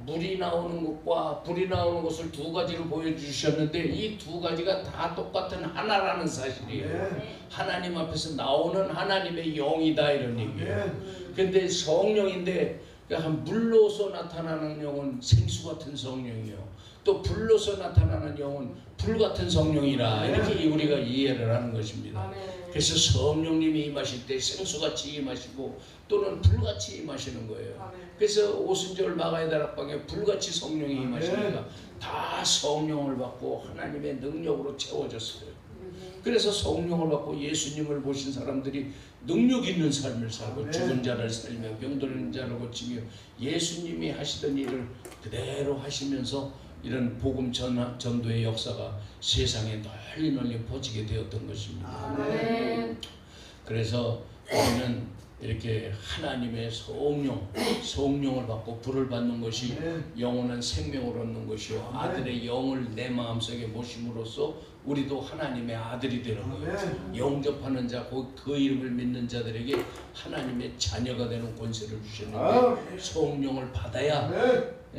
물이 나오는 것과 불이 나오는 것을 두 가지로 보여주셨는데 이 두 가지가 다 똑같은 하나라는 사실이에요. 하나님 앞에서 나오는 하나님의 영이다 이런 얘기예요. 근데 성령인데 물로서 나타나는 영은 생수 같은 성령이요, 또 불로서 나타나는 영은 불 같은 성령이라 이렇게 우리가 이해를 하는 것입니다. 그래서 성령님이 임하실 때 생수같이 임하시고 또는 불같이 임하시는 거예요. 그래서 오순절 마가의 다락방에 불같이 성령이 임하시니까 다 성령을 받고 하나님의 능력으로 채워졌어요. 그래서 성령을 받고 예수님을 보신 사람들이 능력 있는 삶을 살고 죽은 자를 살리며 병들은 자를 고치며 예수님이 하시던 일을 그대로 하시면서 이런 복음 전도의 역사가 세상에 널리 퍼지게 되었던 것입니다. 그래서 우리는 이렇게 하나님의 성령을 받고 불을 받는 것이 영원한 생명을 얻는 것이요, 아들의 영을 내 마음속에 모심으로써 우리도 하나님의 아들이 되는 거예요. 영접하는 자, 그 이름을 믿는 자들에게 하나님의 자녀가 되는 권세를 주셨는데 성령을 받아야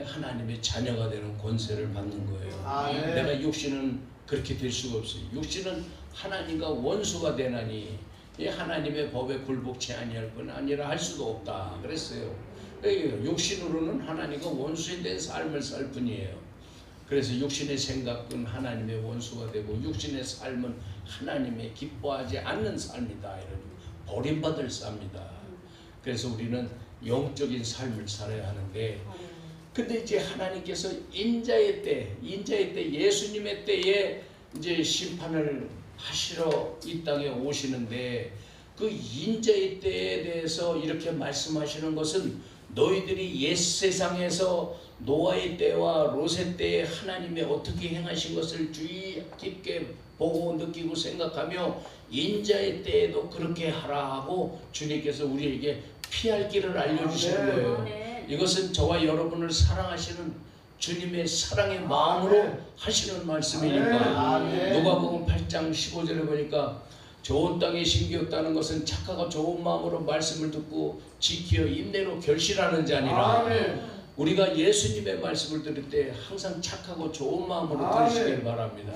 하나님의 자녀가 되는 권세를 받는 거예요. 내가 육신은 그렇게 될 수가 없어요. 육신은 하나님과 원수가 되나니 하나님의 법에 굴복치 아니할 뿐 아니라 할 수도 없다 그랬어요. 육신으로는 하나님과 원수인 된 삶을 살 뿐이에요. 그래서 육신의 생각은 하나님의 원수가 되고 육신의 삶은 하나님의 기뻐하지 않는 삶이다, 이런 버림받을 삶이다. 그래서 우리는 영적인 삶을 살아야 하는데, 근데 이제 하나님께서 인자의 때 예수님의 때에 이제 심판을 하시러 이 땅에 오시는데, 그 인자의 때에 대해서 이렇게 말씀하시는 것은 너희들이 옛 세상에서 노아의 때와 롯의 때에 하나님이 어떻게 행하신 것을 주의 깊게 보고 느끼고 생각하며 인자의 때에도 그렇게 하라 하고 주님께서 우리에게 피할 길을 알려주시는 거예요. 이것은 저와 여러분을 사랑하시는 주님의 사랑의 마음으로 하시는 말씀이니까. 누가복음 8장 15절에 보니까 좋은 땅에 심기었다는 것은 착하고 좋은 마음으로 말씀을 듣고 지키어 인내로 결실하는 자니라. 우리가 예수님의 말씀을 들을 때 항상 착하고 좋은 마음으로 들으시길 바랍니다.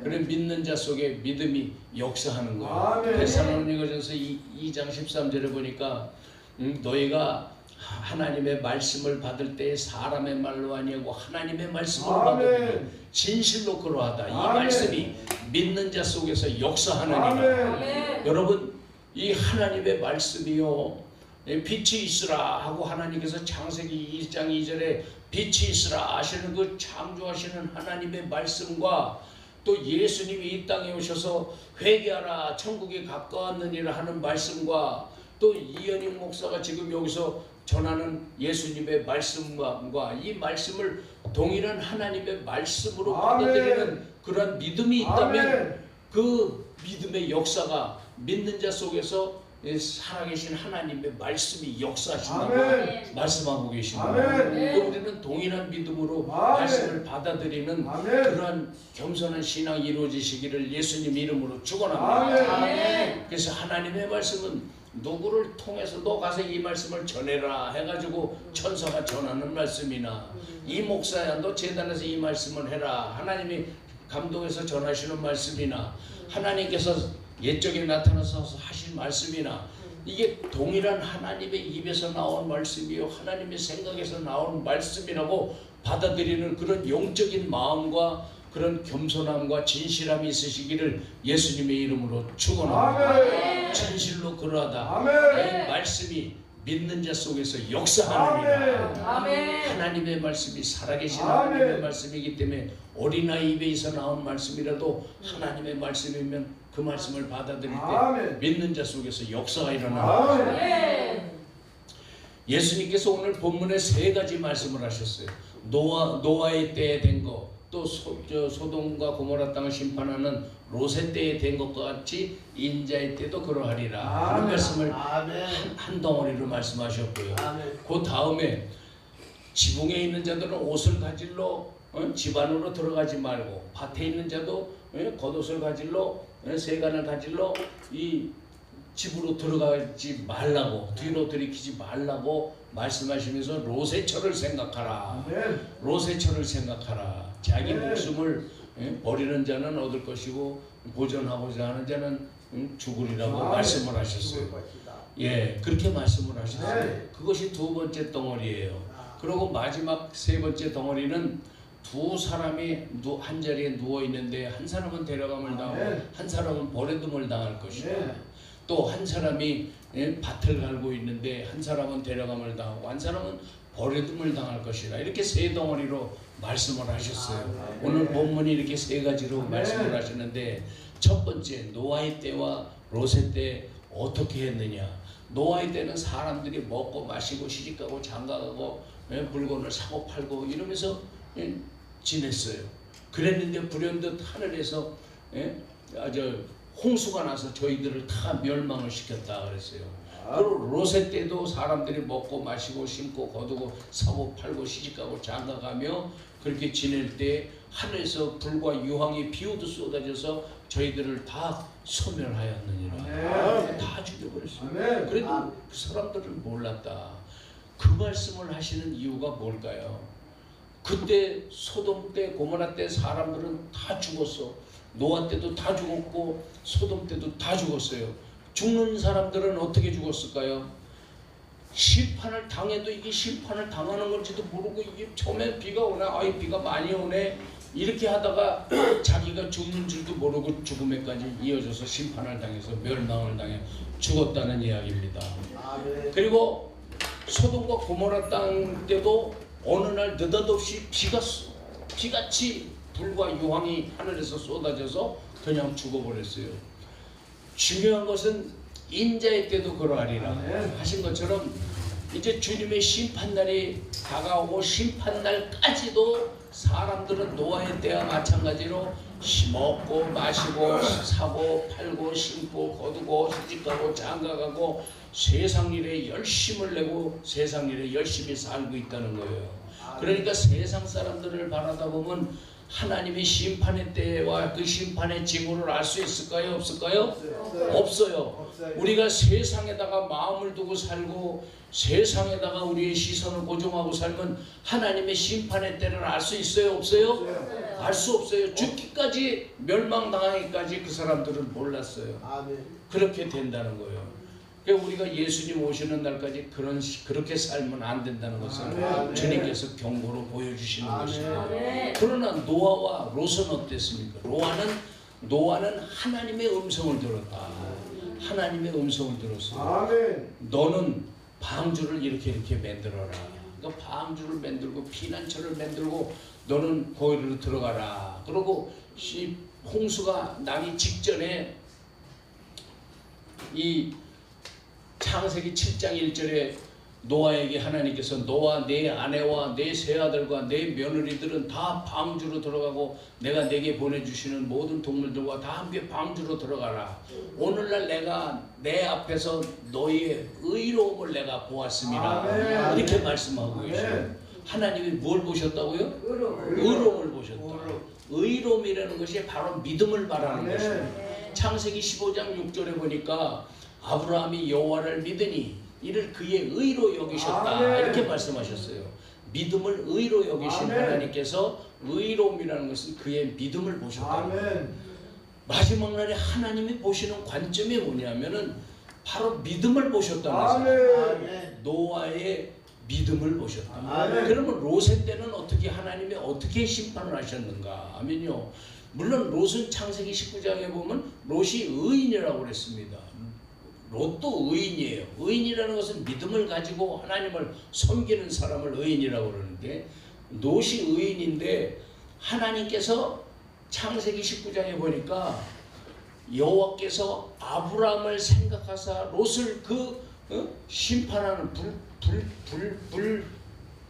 그래 믿는 자 속에 믿음이 역사하는 거예요. 데살로니가전서 2장 13절에 보니까 너희가 하나님의 말씀을 받을 때 사람의 말로 아니하고 하나님의 말씀으로 받으면 진실로 그러하다. 이 말씀이 믿는 자 속에서 역사하느니라. 여러분, 이 하나님의 말씀이요, 빛이 있으라 하고 하나님께서 창세기 2장 2절에 빛이 있으라 하시는 그 창조하시는 하나님의 말씀과 또 예수님이 이 땅에 오셔서 회개하라 천국에 가까웠느니라 하는 말씀과 또 이현익 목사가 지금 여기서 전하는 예수님의 말씀과 이 말씀을 동일한 하나님의 말씀으로 받아들이는 그런 믿음이 있다면 그 믿음의 역사가 믿는 자 속에서 살아계신 하나님의 말씀이 역사하신다고 말씀하고 계십니다. 우리는 동일한 믿음으로 말씀을 받아들이는 그러한 겸손한 신앙이 이루어지시기를 예수님 이름으로 축원합니다. 그래서 하나님의 말씀은 누구를 통해서 너 가서 이 말씀을 전해라 해가지고 천사가 전하는 말씀이나 이 목사야 너 제단에서 이 말씀을 해라 하나님이 감동해서 전하시는 말씀이나 하나님께서 옛적에 나타나서 하신 말씀이나 이게 동일한 하나님의 입에서 나온 말씀이요 하나님의 생각에서 나온 말씀이라고 받아들이는 그런 영적인 마음과 그런 겸손함과 진실함이 있으시기를 예수님의 이름으로 축원합니다. 진실로 그러하다. 이 말씀이 믿는 자 속에서 역사하느니라. 하나님의 말씀이 살아계신 하나님의 말씀이기 때문에 어린아이 입에서 나온 말씀이라도 하나님의 말씀이면 그 말씀을 받아들일 때 믿는 자 속에서 역사가 일어납니다. 예수님께서 오늘 본문에 세 가지 말씀을 하셨어요. 노아의 때에 된 것, 또 소돔과 고모라 땅을 심판하는 롯의 때에 된 것과 같이 인자의 때도 그러하리라 하는 말씀을 한 덩어리로 말씀하셨고요. 그 다음에 지붕에 있는 자들은 옷을 가질러 집 안으로 들어가지 말고 밭에 있는 자도 겉옷을 가질러 세간을 가질러 이 집으로 들어가지 말라고 뒤로 들이키지 말라고 말씀하시면서 롯의처를 생각하라. 아멘. 롯의처를 생각하라. 자기 목숨을 버리는 자는 얻을 것이고 보존하고자 하는 자는 죽으리라고 말씀을 하셨어요. 예, 그렇게 말씀을 하셨어요. 그것이 두 번째 덩어리예요. 그리고 마지막 세 번째 덩어리는 두 사람이 한 자리에 누워 있는데 한 사람은 데려감을 당하고 한 사람은 버려둠을 당할 것이다. 또 한 사람이 밭을 갈고 있는데 한 사람은 데려감을 당하고 한 사람은 버려둠을 당할 것이다. 이렇게 세 덩어리로 말씀을 하셨어요. 오늘 본문이 이렇게 세 가지로 말씀을 하시는데, 첫 번째 노아의 때와 롯의 때 어떻게 했느냐. 노아의 때는 사람들이 먹고 마시고 시집가고 장가가고 물건을 사고 팔고 이러면서 지냈어요. 그랬는데 불현듯 하늘에서 홍수가 나서 저희들을 다 멸망을 시켰다 그랬어요. 그리고 롯의 때도 사람들이 먹고 마시고 심고 거두고 사고 팔고 시집가고 장가가며 그렇게 지낼 때 하늘에서 불과 유황이 비오듯 쏟아져서 저희들을 다 소멸하였느니라. 다 죽여버렸어요. 그래도 그 사람들은 몰랐다. 그 말씀을 하시는 이유가 뭘까요? 그때 소돔 때 고모라 때 사람들은 다 죽었어. 노아 때도 다 죽었고 소돔 때도 다 죽었어요. 죽는 사람들은 어떻게 죽었을까요? 심판을 당해도 이게 심판을 당하는 건지도 모르고 이게 처음에 비가 오나 아이 비가 많이 오네 이렇게 하다가 자기가 죽는 줄도 모르고 죽음에까지 이어져서 심판을 당해서 멸망을 당해 죽었다는 이야기입니다. 그리고 소돔과 고모라 땅 때도 어느 날 느닷없이 비같이 불과 유황이 하늘에서 쏟아져서 그냥 죽어버렸어요. 중요한 것은 인자의 때도 그러하리라 하신 것처럼 이제 주님의 심판날이 다가오고 심판날까지도 사람들은 노아의 때와 마찬가지로 먹고 마시고 사고 팔고 심고 거두고 시집가고 장가가고 세상 일에 열심을 내고 세상 일에 열심히 살고 있다는 거예요. 그러니까 세상 사람들을 바라다 보면 하나님의 심판의 때와 그 심판의 징후를 알 수 있을까요? 없을까요? 없어요. 우리가 세상에다가 마음을 두고 살고 세상에다가 우리의 시선을 고정하고 살면 하나님의 심판의 때를 알 수 있어요? 없어요? 알 수 없어요. 죽기까지 멸망당하기까지 그 사람들은 몰랐어요. 그렇게 된다는 거예요. 그러니까 우리가 예수님 오시는 날까지 그렇게 살면 안 된다는 것을 주님께서 경고로 보여주시는 것입니다. 그러나 노아와 롯은 어땠습니까? 노아는 하나님의 음성을 들었다. 하나님의 음성을 들었어요. 너는 방주를 이렇게 만들어라. 그러니까 방주를 만들고 피난처를 만들고 너는 거기로 들어가라. 그리고 홍수가 나기 직전에 이 창세기 7장 1절에 노아에게 하나님께서 너와 네 아내와 네 세 아들과 네 며느리들은 다 방주로 들어가고 내가 내게 보내주시는 모든 동물들과 다 함께 방주로 들어가라. 오늘날 내가 내 앞에서 너희의 의로움을 내가 보았습니다. 이렇게 말씀하고 계세요. 하나님이 뭘 보셨다고요? 의로움을 보셨다. 의로움이라는 것이 바로 믿음을 말하는 것입니다. 창세기 15장 6절에 보니까 아브라함이 여호와를 믿으니 이를 그의 의로 여기셨다. 이렇게 말씀하셨어요. 믿음을 의로 여기신 하나님께서 의로움이라는 것은 그의 믿음을 보셨다. 마지막 날에 하나님이 보시는 관점이 뭐냐면은 바로 믿음을 보셨다는 거예요. 노아의 믿음을 보셨다. 그러면 롯의 때는 하나님이 어떻게 심판을 하셨는가 하면요. 물론 롯은 창세기 19장에 보면 롯이 의인이라고 그랬습니다. 롯도 의인이에요. 의인이라는 것은 믿음을 가지고 하나님을 섬기는 사람을 의인이라고 그러는데 롯이 의인인데 하나님께서 창세기 19장에 보니까 여호와께서 아브라함을 생각하사 롯을 심판하는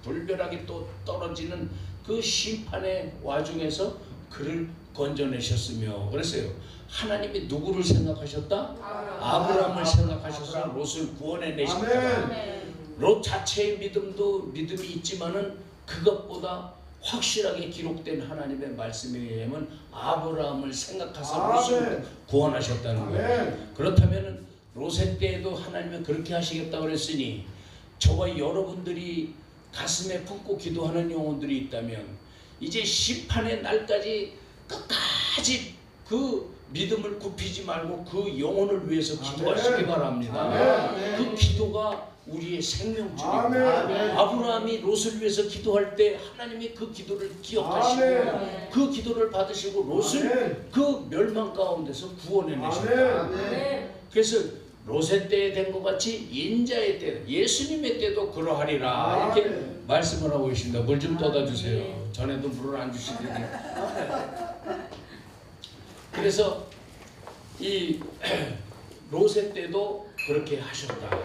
불벼락이 또 떨어지는 그 심판의 와중에서 그를 건져내셨으며 그랬어요. 하나님이 누구를 생각하셨다? 아브라함을 생각하셔서 롯을 구원해내셨다. 롯 자체의 믿음이 있지만은 그것보다 확실하게 기록된 하나님의 말씀에 의하면 아브라함을 생각하사 롯을 구원하셨다는 거예요. 그렇다면은 롯의 때에도 하나님은 그렇게 하시겠다고 그랬으니 저와 여러분들이 가슴에 품고 기도하는 영혼들이 있다면 이제 심판의 날까지 끝까지 그 믿음을 굽히지 말고 그 영혼을 위해서 기도하시기 바랍니다. 그 기도가 우리의 생명줄입니다. 아브라함이 롯을 위해서 기도할 때 하나님이 그 기도를 기억하시고 그 기도를 받으시고 롯을 그 멸망 가운데서 구원해내셨다. 그래서 롯의 때에 된 것 같이 인자의 때, 예수님의 때도 그러하리라 이렇게 말씀을 하고 계십니다. 물 좀 떠다 주세요. 전에도 물을 안 주시더니. 그래서 이 롯의 때도 그렇게 하셨다.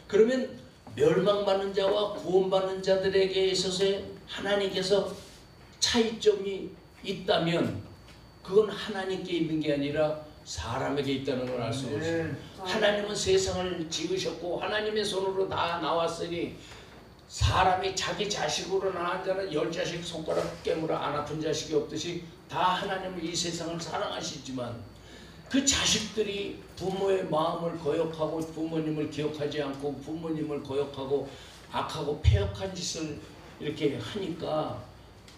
그러면 멸망받는 자와 구원받는 자들에게 있어서의 하나님께서 차이점이 있다면 그건 하나님께 있는 게 아니라 사람에게 있다는 걸 알 수 있습니다. 하나님은 세상을 지으셨고 하나님의 손으로 다 나왔으니 사람이 자기 자식으로 낳은 자는 10자식 손가락 깨물어 안 아픈 자식이 없듯이 다 하나님은 이 세상을 사랑하시지만 그 자식들이 부모의 마음을 거역하고 부모님을 기억하지 않고 부모님을 거역하고 악하고 패역한 짓을 이렇게 하니까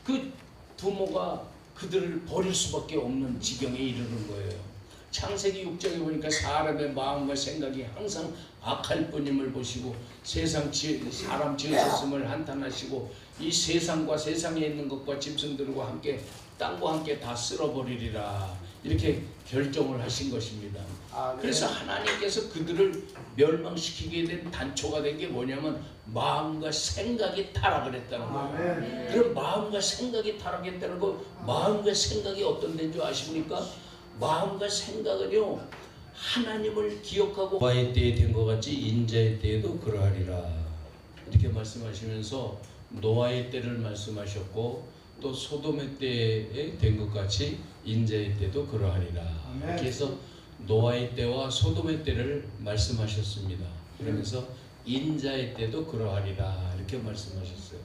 그 부모가 그들을 버릴 수밖에 없는 지경에 이르는 거예요. 창세기 6장에 보니까 사람의 마음과 생각이 항상 악할 뿐임을 보시고 사람 지으셨음을 한탄하시고 이 세상과 세상에 있는 것과 짐승들과 함께 땅과 함께 다 쓸어버리리라 이렇게 결정을 하신 것입니다. 그래서 하나님께서 그들을 멸망시키게 된 단초가 된 게 뭐냐면 마음과 생각이 타락을 했다는 거예요. 그럼 마음과 생각이 타락했다는 거, 마음과 생각이 어떤 데인 줄 아십니까? 마음과 생각은요 하나님을 기억하고 노아의 때에 된 것 같이 인자의 때에도 그러하리라 이렇게 말씀하시면서 노아의 때를 말씀하셨고 또 소돔의 때에 된 것 같이 인자의 때도 그러하리라 이렇게 해서 노아의 때와 소돔의 때를 말씀하셨습니다. 그러면서 인자의 때도 그러하리라 이렇게 말씀하셨어요.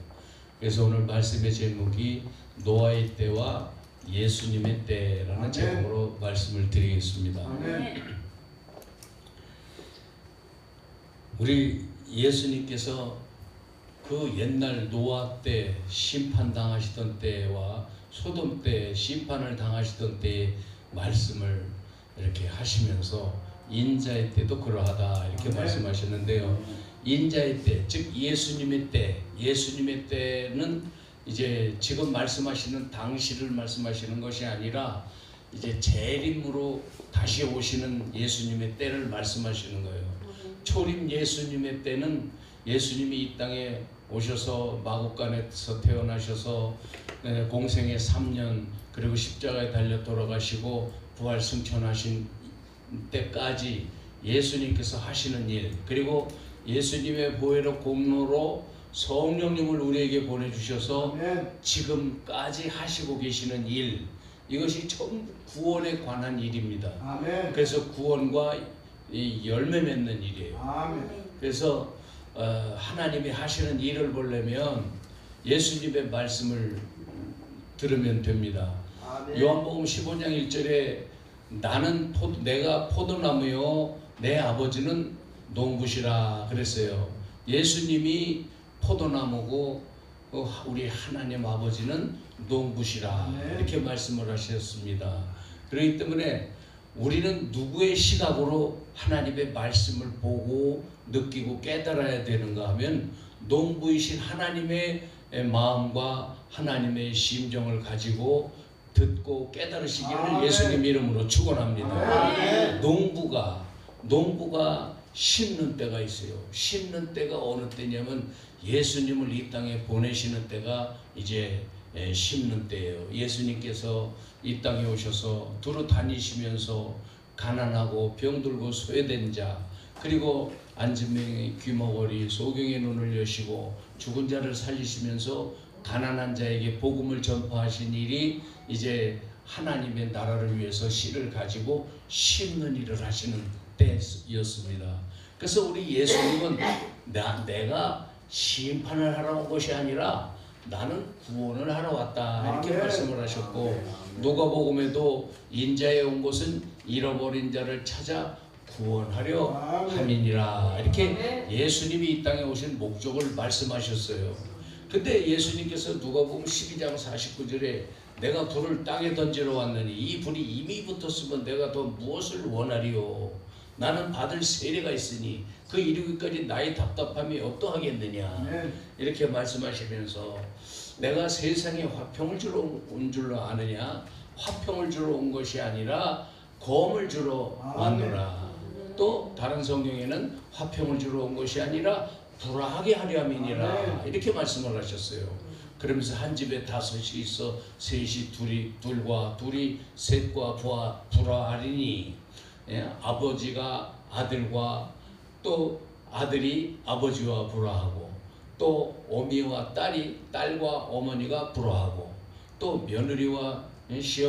그래서 오늘 말씀의 제목이 노아의 때와 예수님의 때라는 제목으로 말씀을 드리겠습니다. 우리 예수님께서 그 옛날 노아 때 심판당하시던 때와 소돔 때 심판을 당하시던 때의 말씀을 이렇게 하시면서 인자의 때도 그러하다 이렇게 말씀하셨는데요. 인자의 때, 즉 예수님의 때는 이제 지금 말씀하시는 당시를 말씀하시는 것이 아니라 이제 재림으로 다시 오시는 예수님의 때를 말씀하시는 거예요. 초림 예수님의 때는 예수님이 이 땅에 오셔서 마구간에서 태어나셔서 공생의 3년 그리고 십자가에 달려 돌아가시고 부활 승천하신 때까지 예수님께서 하시는 일, 그리고 예수님의 보혈의 공로로 성령님을 우리에게 보내주셔서 지금까지 하시고 계시는 일, 이것이 전부 구원에 관한 일입니다. 그래서 구원과 이 열매 맺는 일이에요. 그래서 하나님이 하시는 일을 보려면 예수님의 말씀을 들으면 됩니다. 요한복음 15장 1절에 내가 포도나무요 내 아버지는 농부시라 그랬어요. 예수님이 포도나무고 우리 하나님 아버지는 농부시라 이렇게 말씀을 하셨습니다. 그렇기 때문에 우리는 누구의 시각으로 하나님의 말씀을 보고 느끼고 깨달아야 되는가 하면 농부이신 하나님의 마음과 하나님의 심정을 가지고 듣고 깨달으시기를 예수님 이름으로 축원합니다. 농부가 심는 때가 있어요. 심는 때가 어느 때냐면 예수님을 이 땅에 보내시는 때가 이제 심는 때예요. 예수님께서 이 땅에 오셔서 두루 다니시면서 가난하고 병들고 소외된 자, 그리고 안진뱅이 귀머거리 소경의 눈을 여시고 죽은 자를 살리시면서 가난한 자에게 복음을 전파하신 일이 이제 하나님의 나라를 위해서 씨를 가지고 심는 일을 하시는 때였습니다. 그래서 우리 예수님은 내가 심판을 하러 온 것이 아니라 나는 구원을 하러 왔다 이렇게 말씀을 하셨고, 누가복음에도 인자에 온 것은 잃어버린 자를 찾아 구원하려 함이니라. 이렇게 예수님이 이 땅에 오신 목적을 말씀하셨어요. 근데 예수님께서 누가복음 12장 49절에 내가 불을 땅에 던지러 왔느니 이 불이 이미 붙었으면 내가 더 무엇을 원하리요. 나는 받을 세례가 있으니 그 이르기까지 나의 답답함이 어떠하겠느냐. 이렇게 말씀하시면서 내가 세상에 화평을 주러 온 줄로 아느냐. 화평을 주러 온 것이 아니라 검을 주러 왔노라. 또 다른 성경에는 화평을 주러 온 것이 아니라 불화하게 하려 함이니라. 이렇게 말씀을 하셨어요. 그러면서 한 집에 다섯이 있어 셋이 둘과 둘이 셋과 불화하리니, 아버지가 아들과 또 아들이 아버지와 불화하고 또 어미와 딸이 딸과 어머니가 불화하고 또 며느리와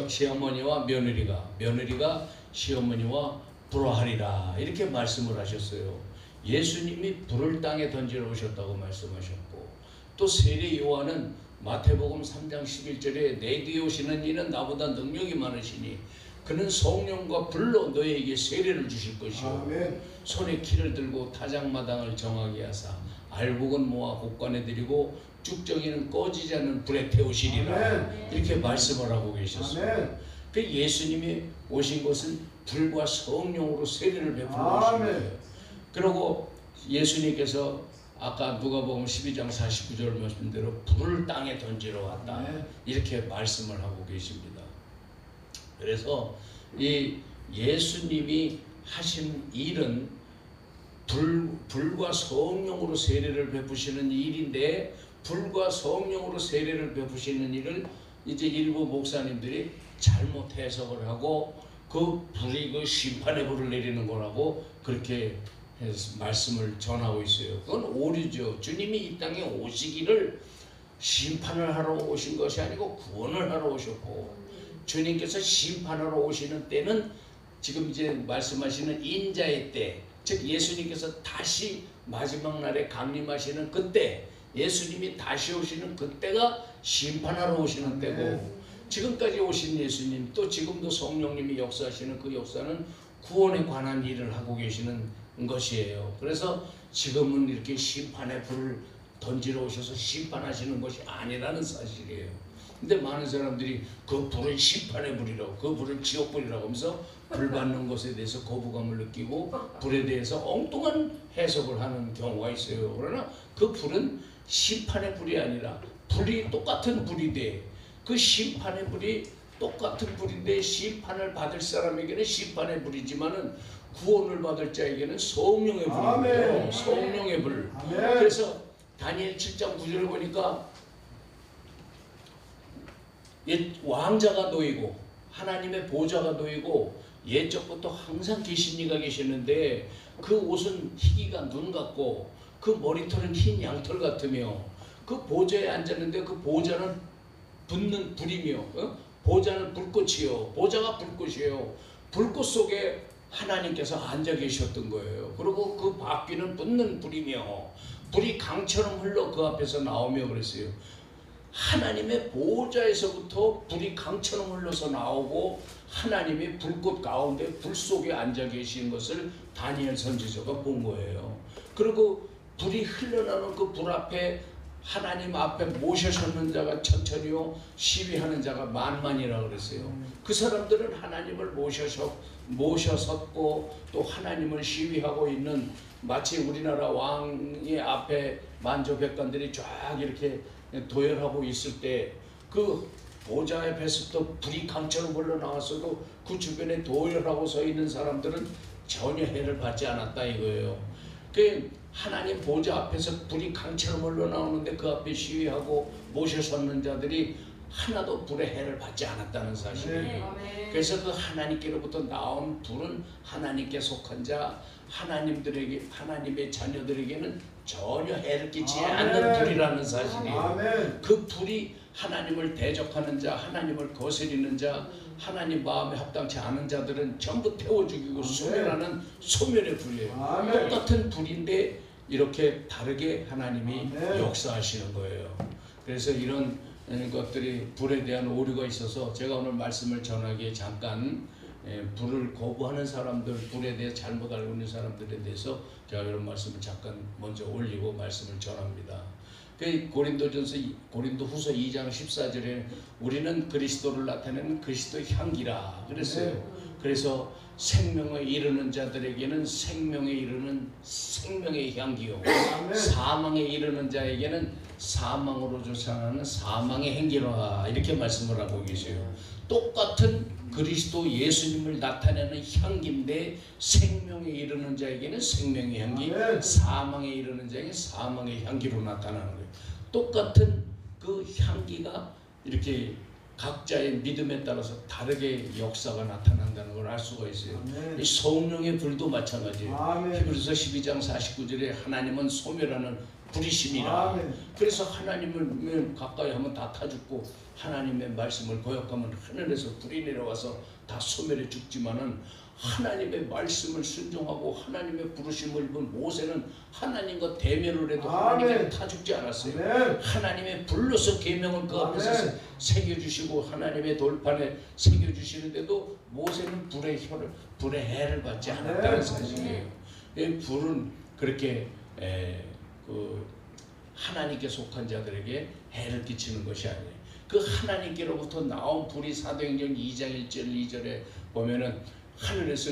시어머니와 며느리가 시어머니와 불화하리라. 이렇게 말씀을 하셨어요. 예수님이 불을 땅에 던지러 오셨다고 말씀하셨고, 또 세례 요한은 마태복음 3장 11절에 내 뒤에 오시는 이는 나보다 능력이 많으시니 그는 성령과 불로 너희에게 세례를 주실 것이요 손에 키를 들고 타작마당을 정하게 하사 알곡은 모아 곡간에 들이고 쭉정이는 꺼지지 않는 불에 태우시리라. 이렇게 말씀을 하고 계셨어요. 그 예수님이 오신 것은 불과 성령으로 세례를 베푸는 것이에요. 그리고 예수님께서 아까 누가복음 12장 49절 말씀대로 불을 땅에 던지러 왔다. 이렇게 말씀을 하고 계십니다. 그래서 이 예수님이 하신 일은 불과 성령으로 세례를 베푸시는 일인데, 불과 성령으로 세례를 베푸시는 일을 이제 일부 목사님들이 잘못 해석을 하고 그 불이 그 심판의 불을 내리는 거라고 그렇게 말씀을 전하고 있어요. 그건 오류죠. 주님이 이 땅에 오시기를 심판을 하러 오신 것이 아니고 구원을 하러 오셨고, 주님께서 심판하러 오시는 때는 지금 이제 말씀하시는 인자의 때, 즉 예수님께서 다시 마지막 날에 강림하시는 그때, 예수님이 다시 오시는 그때가 심판하러 오시는 때고, 지금까지 오신 예수님, 또 지금도 성령님이 역사하시는 그 역사는 구원에 관한 일을 하고 계시는 것이에요. 그래서 지금은 이렇게 심판의 불을 던지러 오셔서 심판하시는 것이 아니라는 사실이에요. 근데 많은 사람들이 그 불은 심판의 불이라고, 그 불은 지옥불이라고 하면서 불 받는 것에 대해서 거부감을 느끼고 불에 대해서 엉뚱한 해석을 하는 경우가 있어요. 그러나 그 불은 심판의 불이 아니라 불이 똑같은 불인데, 그 심판의 불이 똑같은 불인데 심판을 받을 사람에게는 심판의 불이지만은 구원을 받을 자에게는 성령의 불이에요. 성령의 불. 그래서 다니엘 7장 9절을 보니까 왕자가 놓이고 하나님의 보좌가 놓이고 옛적부터 항상 계신 이가 계시는데 그 옷은 희기가 눈 같고 그 머리털은 흰 양털 같으며 그 보좌에 앉았는데 그 보좌는 붙는 불이며 보좌는 불꽃이요, 보좌가 불꽃이에요. 불꽃 속에 하나님께서 앉아 계셨던 거예요. 그리고 그 바퀴는 붙는 불이며 불이 강처럼 흘러 그 앞에서 나오며 그랬어요. 하나님의 보좌에서부터 불이 강처럼 흘러서 나오고 하나님이 불꽃 가운데 불 속에 앉아 계신 것을 다니엘 선지자가 본 거예요. 그리고 불이 흘러나오는 그 불 앞에 하나님 앞에 모셔섰는 자가 천천히요, 시위하는 자가 만만이라고 그랬어요. 그 사람들은 하나님을 모셔섰고 또 하나님을 시위하고 있는, 마치 우리나라 왕의 앞에 만조백관들이 쫙 이렇게 도열하고 있을 때 그 보좌 앞에서부터 불이 강처럼 흘러나왔어도 그 주변에 도열하고 서 있는 사람들은 전혀 해를 받지 않았다 이거예요. 그 하나님 보좌 앞에서 불이 강처럼 흘러나오는데 그 앞에 시위하고 모셔섰는 자들이 하나도 불의 해를 받지 않았다는 사실이에요. 그래서 그 하나님께로부터 나온 불은 하나님께 속한 자, 하나님의 자녀들에게는 전혀 해를 끼치지 않는 불이라는 사실이에요. 그 불이 하나님을 대적하는 자, 하나님을 거스리는 자, 하나님 마음에 합당치 않은 자들은 전부 태워 죽이고 소멸하는 소멸의 불이에요. 똑같은 불인데 이렇게 다르게 하나님이 역사하시는 거예요. 그래서 이런 것들이 불에 대한 오류가 있어서 제가 오늘 말씀을 전하기에 잠깐 불을 거부하는 사람들, 불에 대해 잘못 알고 있는 사람들에 대해서 제가 이런 말씀을 잠깐 먼저 올리고 말씀을 전합니다. 그 고린도후서 2장 14절에 우리는 그리스도를 나타내는 그리스도의 향기라 그랬어요. 그래서 생명에 이르는 자들에게는 생명에 이르는 생명의 향기요, 사망에 이르는 자에게는 사망으로 쫓아가는 사망의 향기라 이렇게 말씀을 하고 계세요. 똑같은 그리스도 예수님을 나타내는 향기인데 생명에 이르는 자에게는 생명의 향기, 사망에 이르는 자에게는 사망의 향기로 나타나는 거예요. 똑같은 그 향기가 이렇게 각자의 믿음에 따라서 다르게 역사가 나타난다는 걸 알 수가 있어요. 이 성령의 불도 마찬가지예요. 히브리서 12장 49절에 하나님은 소멸하는 불이심이라. 그래서 하나님을 가까이 하면 다 타 죽고 하나님의 말씀을 거역하면 하늘에서 불이 내려와서 다 소멸해 죽지만은 하나님의 말씀을 순종하고 하나님의 부르심을 입은 모세는 하나님과 대면을 해도 하나님께 타 죽지 않았어요. 하나님의 불로서 계명을 그 앞에서 새겨주시고 하나님의 돌판에 새겨주시는데도 모세는 불의 해를 받지 않았다는 사실이에요. 이 불은 그렇게 하나님께 속한 자들에게 해를 끼치는 것이 아니에요. 그 하나님께로부터 나온 불이 사도행전 2장 1절 2절에 보면은 하늘에서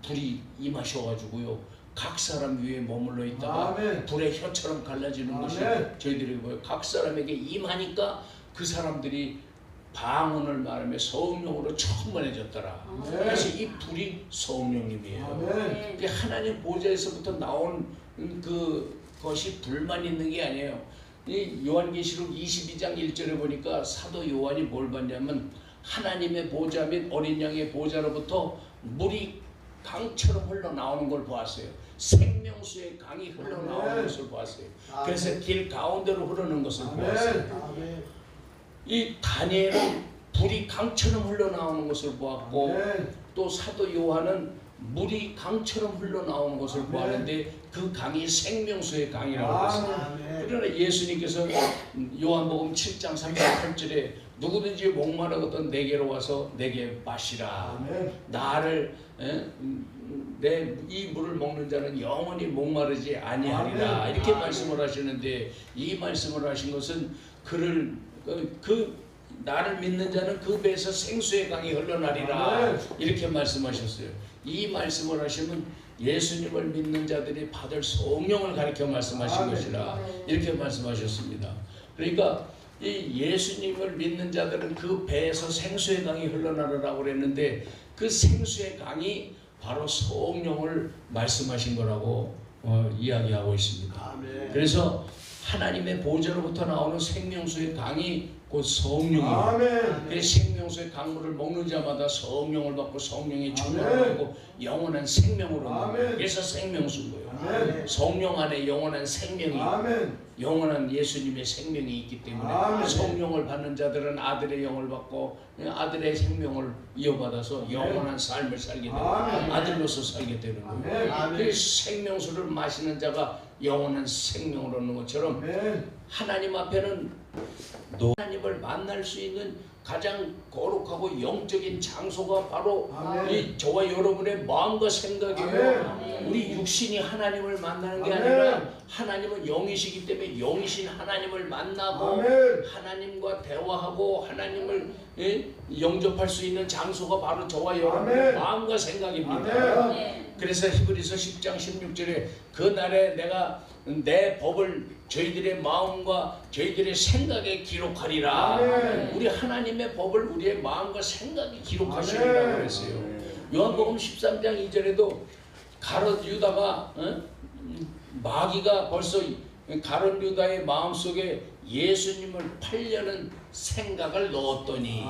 불이 임하셔가지고요, 각 사람 위에 머물러 있다가 불의 혀처럼 갈라지는 것이 저희들이 보여. 각 사람에게 임하니까 그 사람들이 방언을 말하며 성령으로 충만해졌더라. 그래서 이 불이 성령님이에요. 하나님 보좌에서부터 나온 그것이 불만 있는 게 아니에요. 이 요한계시록 22장 1절에 보니까 사도 요한이 뭘 봤냐면 하나님의 보좌 및 어린 양의 보좌로부터 물이 강처럼 흘러나오는 걸 보았어요. 생명수의 강이 흘러나오는 것을 보았어요. 그래서 길 가운데로 흐르는 것을 보았어요. 이 다니엘은 불이 강처럼 흘러나오는 것을 보았고 또 사도 요한은 물이 강처럼 흘러나오는 것을 보았는데 그 강이 생명수의 강이라고 했어요. 그러나 예수님께서 요한복음 7장 38절에 누구든지 목마르거든 내게로 와서 내게 마시라. 나를 내 이 물을 먹는 자는 영원히 목마르지 아니하리라. 이렇게 말씀을 하시는데 이 말씀을 하신 것은 그를 나를 믿는 자는 그 배에서 생수의 강이 흘러나리라. 이렇게 말씀하셨어요. 이 말씀을 하시면 예수님을 믿는 자들이 받을 성령을 가리켜 말씀하신 것이라 이렇게 말씀하셨습니다. 그러니까 이 예수님을 믿는 자들은 그 배에서 생수의 강이 흘러나르라고 그랬는데 그 생수의 강이 바로 성령을 말씀하신 거라고 이야기하고 있습니다. 그래서 하나님의 보좌로부터 나오는 생명수의 강이 곧 성령이에요. 그 생명수의 강물을 먹는 자마다 성령을 받고 성령의 충만을 받고 영원한 생명으로 나와요. 그래서 생명수인 거예요. 성령 안에 영원한 생명이, 영원한 예수님의 생명이 있기 때문에 성령을 받는 자들은 아들의 영을 받고 아들의 생명을 이어받아서 영원한 삶을 살게 되고 아들로서 살게 되는 거예요. 그 생명수를 마시는 자가 영원한 생명을 얻는 것처럼 하나님 앞에는 하나님을 만날 수 있는 가장 거룩하고 영적인 장소가 바로 이 저와 여러분의 마음과 생각이에요. 우리 육신이 하나님을 만나는 게 아니라 하나님은 영이시기 때문에 영이신 하나님을 만나고 하나님과 대화하고 하나님을 영접할 수 있는 장소가 바로 저와 여러분의 마음과 생각입니다. 그래서 히브리서 10장 16절에 그날에 내가 내 법을 저희들의 마음과 저희들의 생각에 기록하리라. 우리 하나님의 법을 우리의 마음과 생각에 기록하시리라고 그랬어요. 요한복음 13장 2절에도 가룟 유다가 마귀가 벌써 가룟 유다의 마음속에 예수님을 팔려는 생각을 넣었더니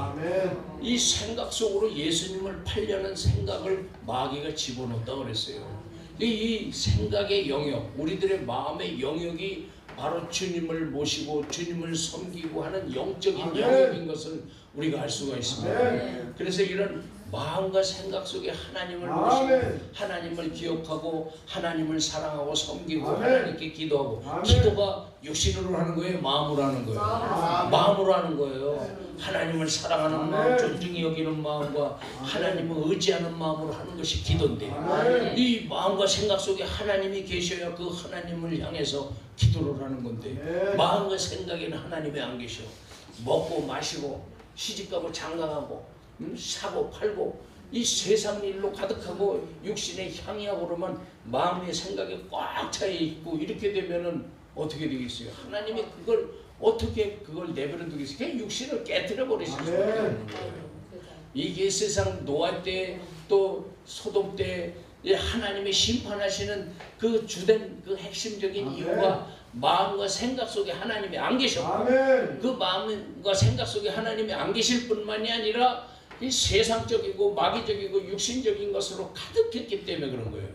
이 생각 속으로 예수님을 팔려는 생각을 마귀가 집어넣었다고 그랬어요. 이 생각의 영역, 우리들의 마음의 영역이 바로 주님을 모시고 주님을 섬기고 하는 영적인 영역인 것을 우리가 알 수가 있습니다. 그래서 이런 마음과 생각 속에 하나님을 모시고 하나님을 기억하고 하나님을 사랑하고 섬기고 하나님께 기도하고 기도가 육신으로 하는 거예요? 마음으로 하는 거예요? 마음으로 하는 거예요. 하나님을 사랑하는 마음, 존중히 여기는 마음과 하나님을 의지하는 마음으로 하는 것이 기도인데 이 마음과 생각 속에 하나님이 계셔야 그 하나님을 향해서 기도를 하는 건데 마음과 생각에는 하나님이 안 계셔. 먹고 마시고 시집가고 장가가고 사고 팔고 이 세상 일로 가득하고 육신의 향이하고 그러면 마음의 생각에 꽉 차 있고 이렇게 되면은 어떻게 되겠어요? 하나님이 그걸 어떻게 그걸 내버려 두겠어요? 그냥 육신을 깨뜨려 버리실 수밖에 없는 거예요. 이게 세상 노아 때 또 소돔 때 하나님의 심판하시는 그 주된 그 핵심적인 이유가 마음과 생각 속에 하나님이 안 계셨고 그 마음과 생각 속에 하나님이 안 계실 뿐만이 아니라 이 세상적이고 마귀적이고 육신적인 것으로 가득했기 때문에 그런 거예요.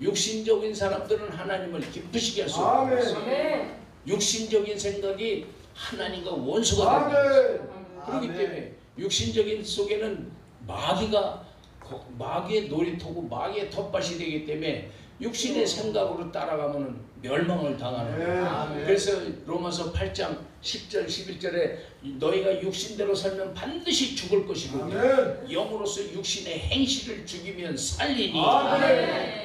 육신적인 사람들은 하나님을 기쁘시게 할 수 없어요. 육신적인 생각이 하나님과 원수가 됩니다. 그렇기 때문에 육신적인 속에는 마귀의 놀이터고 마귀의 텃밭이 되기 때문에 육신의 생각으로 따라가면 멸망을 당하는 거예요. 그래서 로마서 8장 10절 11절에 너희가 육신대로 살면 반드시 죽을 것이고 영으로서 육신의 행실을 죽이면 살리니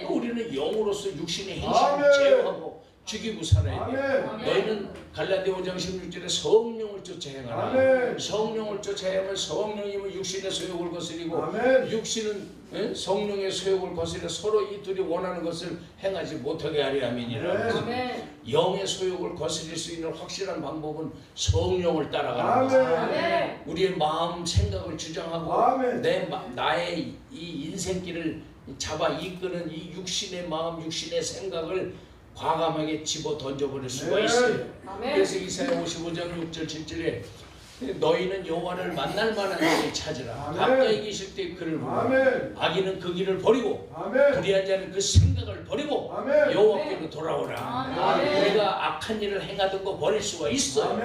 우리는 영으로서 육신의 행실을 제어하고 죽이고 살아야 돼요. 너희는 갈라디아 5장 16절에 성령을 쫓아 행하라. 성령을 쫓아 행하면 성령이면 육신의 소욕을 거스리고 육신은 성령의 소욕을 거스려 서로 이 둘이 원하는 것을 행하지 못하게 하리 아멘이라. 영의 소욕을 거스릴 수 있는 확실한 방법은 성령을 따라가는 거예요. 우리의 마음 생각을 주장하고 나의 이 인생길을 잡아 이끄는 이 육신의 마음 육신의 생각을 과감하게 집어 던져버릴 수가 있어요. 그래서 이사야 55장 6절 7절에 너희는 여호와를 만날 만한 길을 찾으라. 가까이 계실 때 그를 보라. 악인은 그 길을 버리고 불의한 자는 그 생각을 버리고 여호와께로 돌아오라. 우리가 악한 일을 행하던 거 버릴 수가 있어요.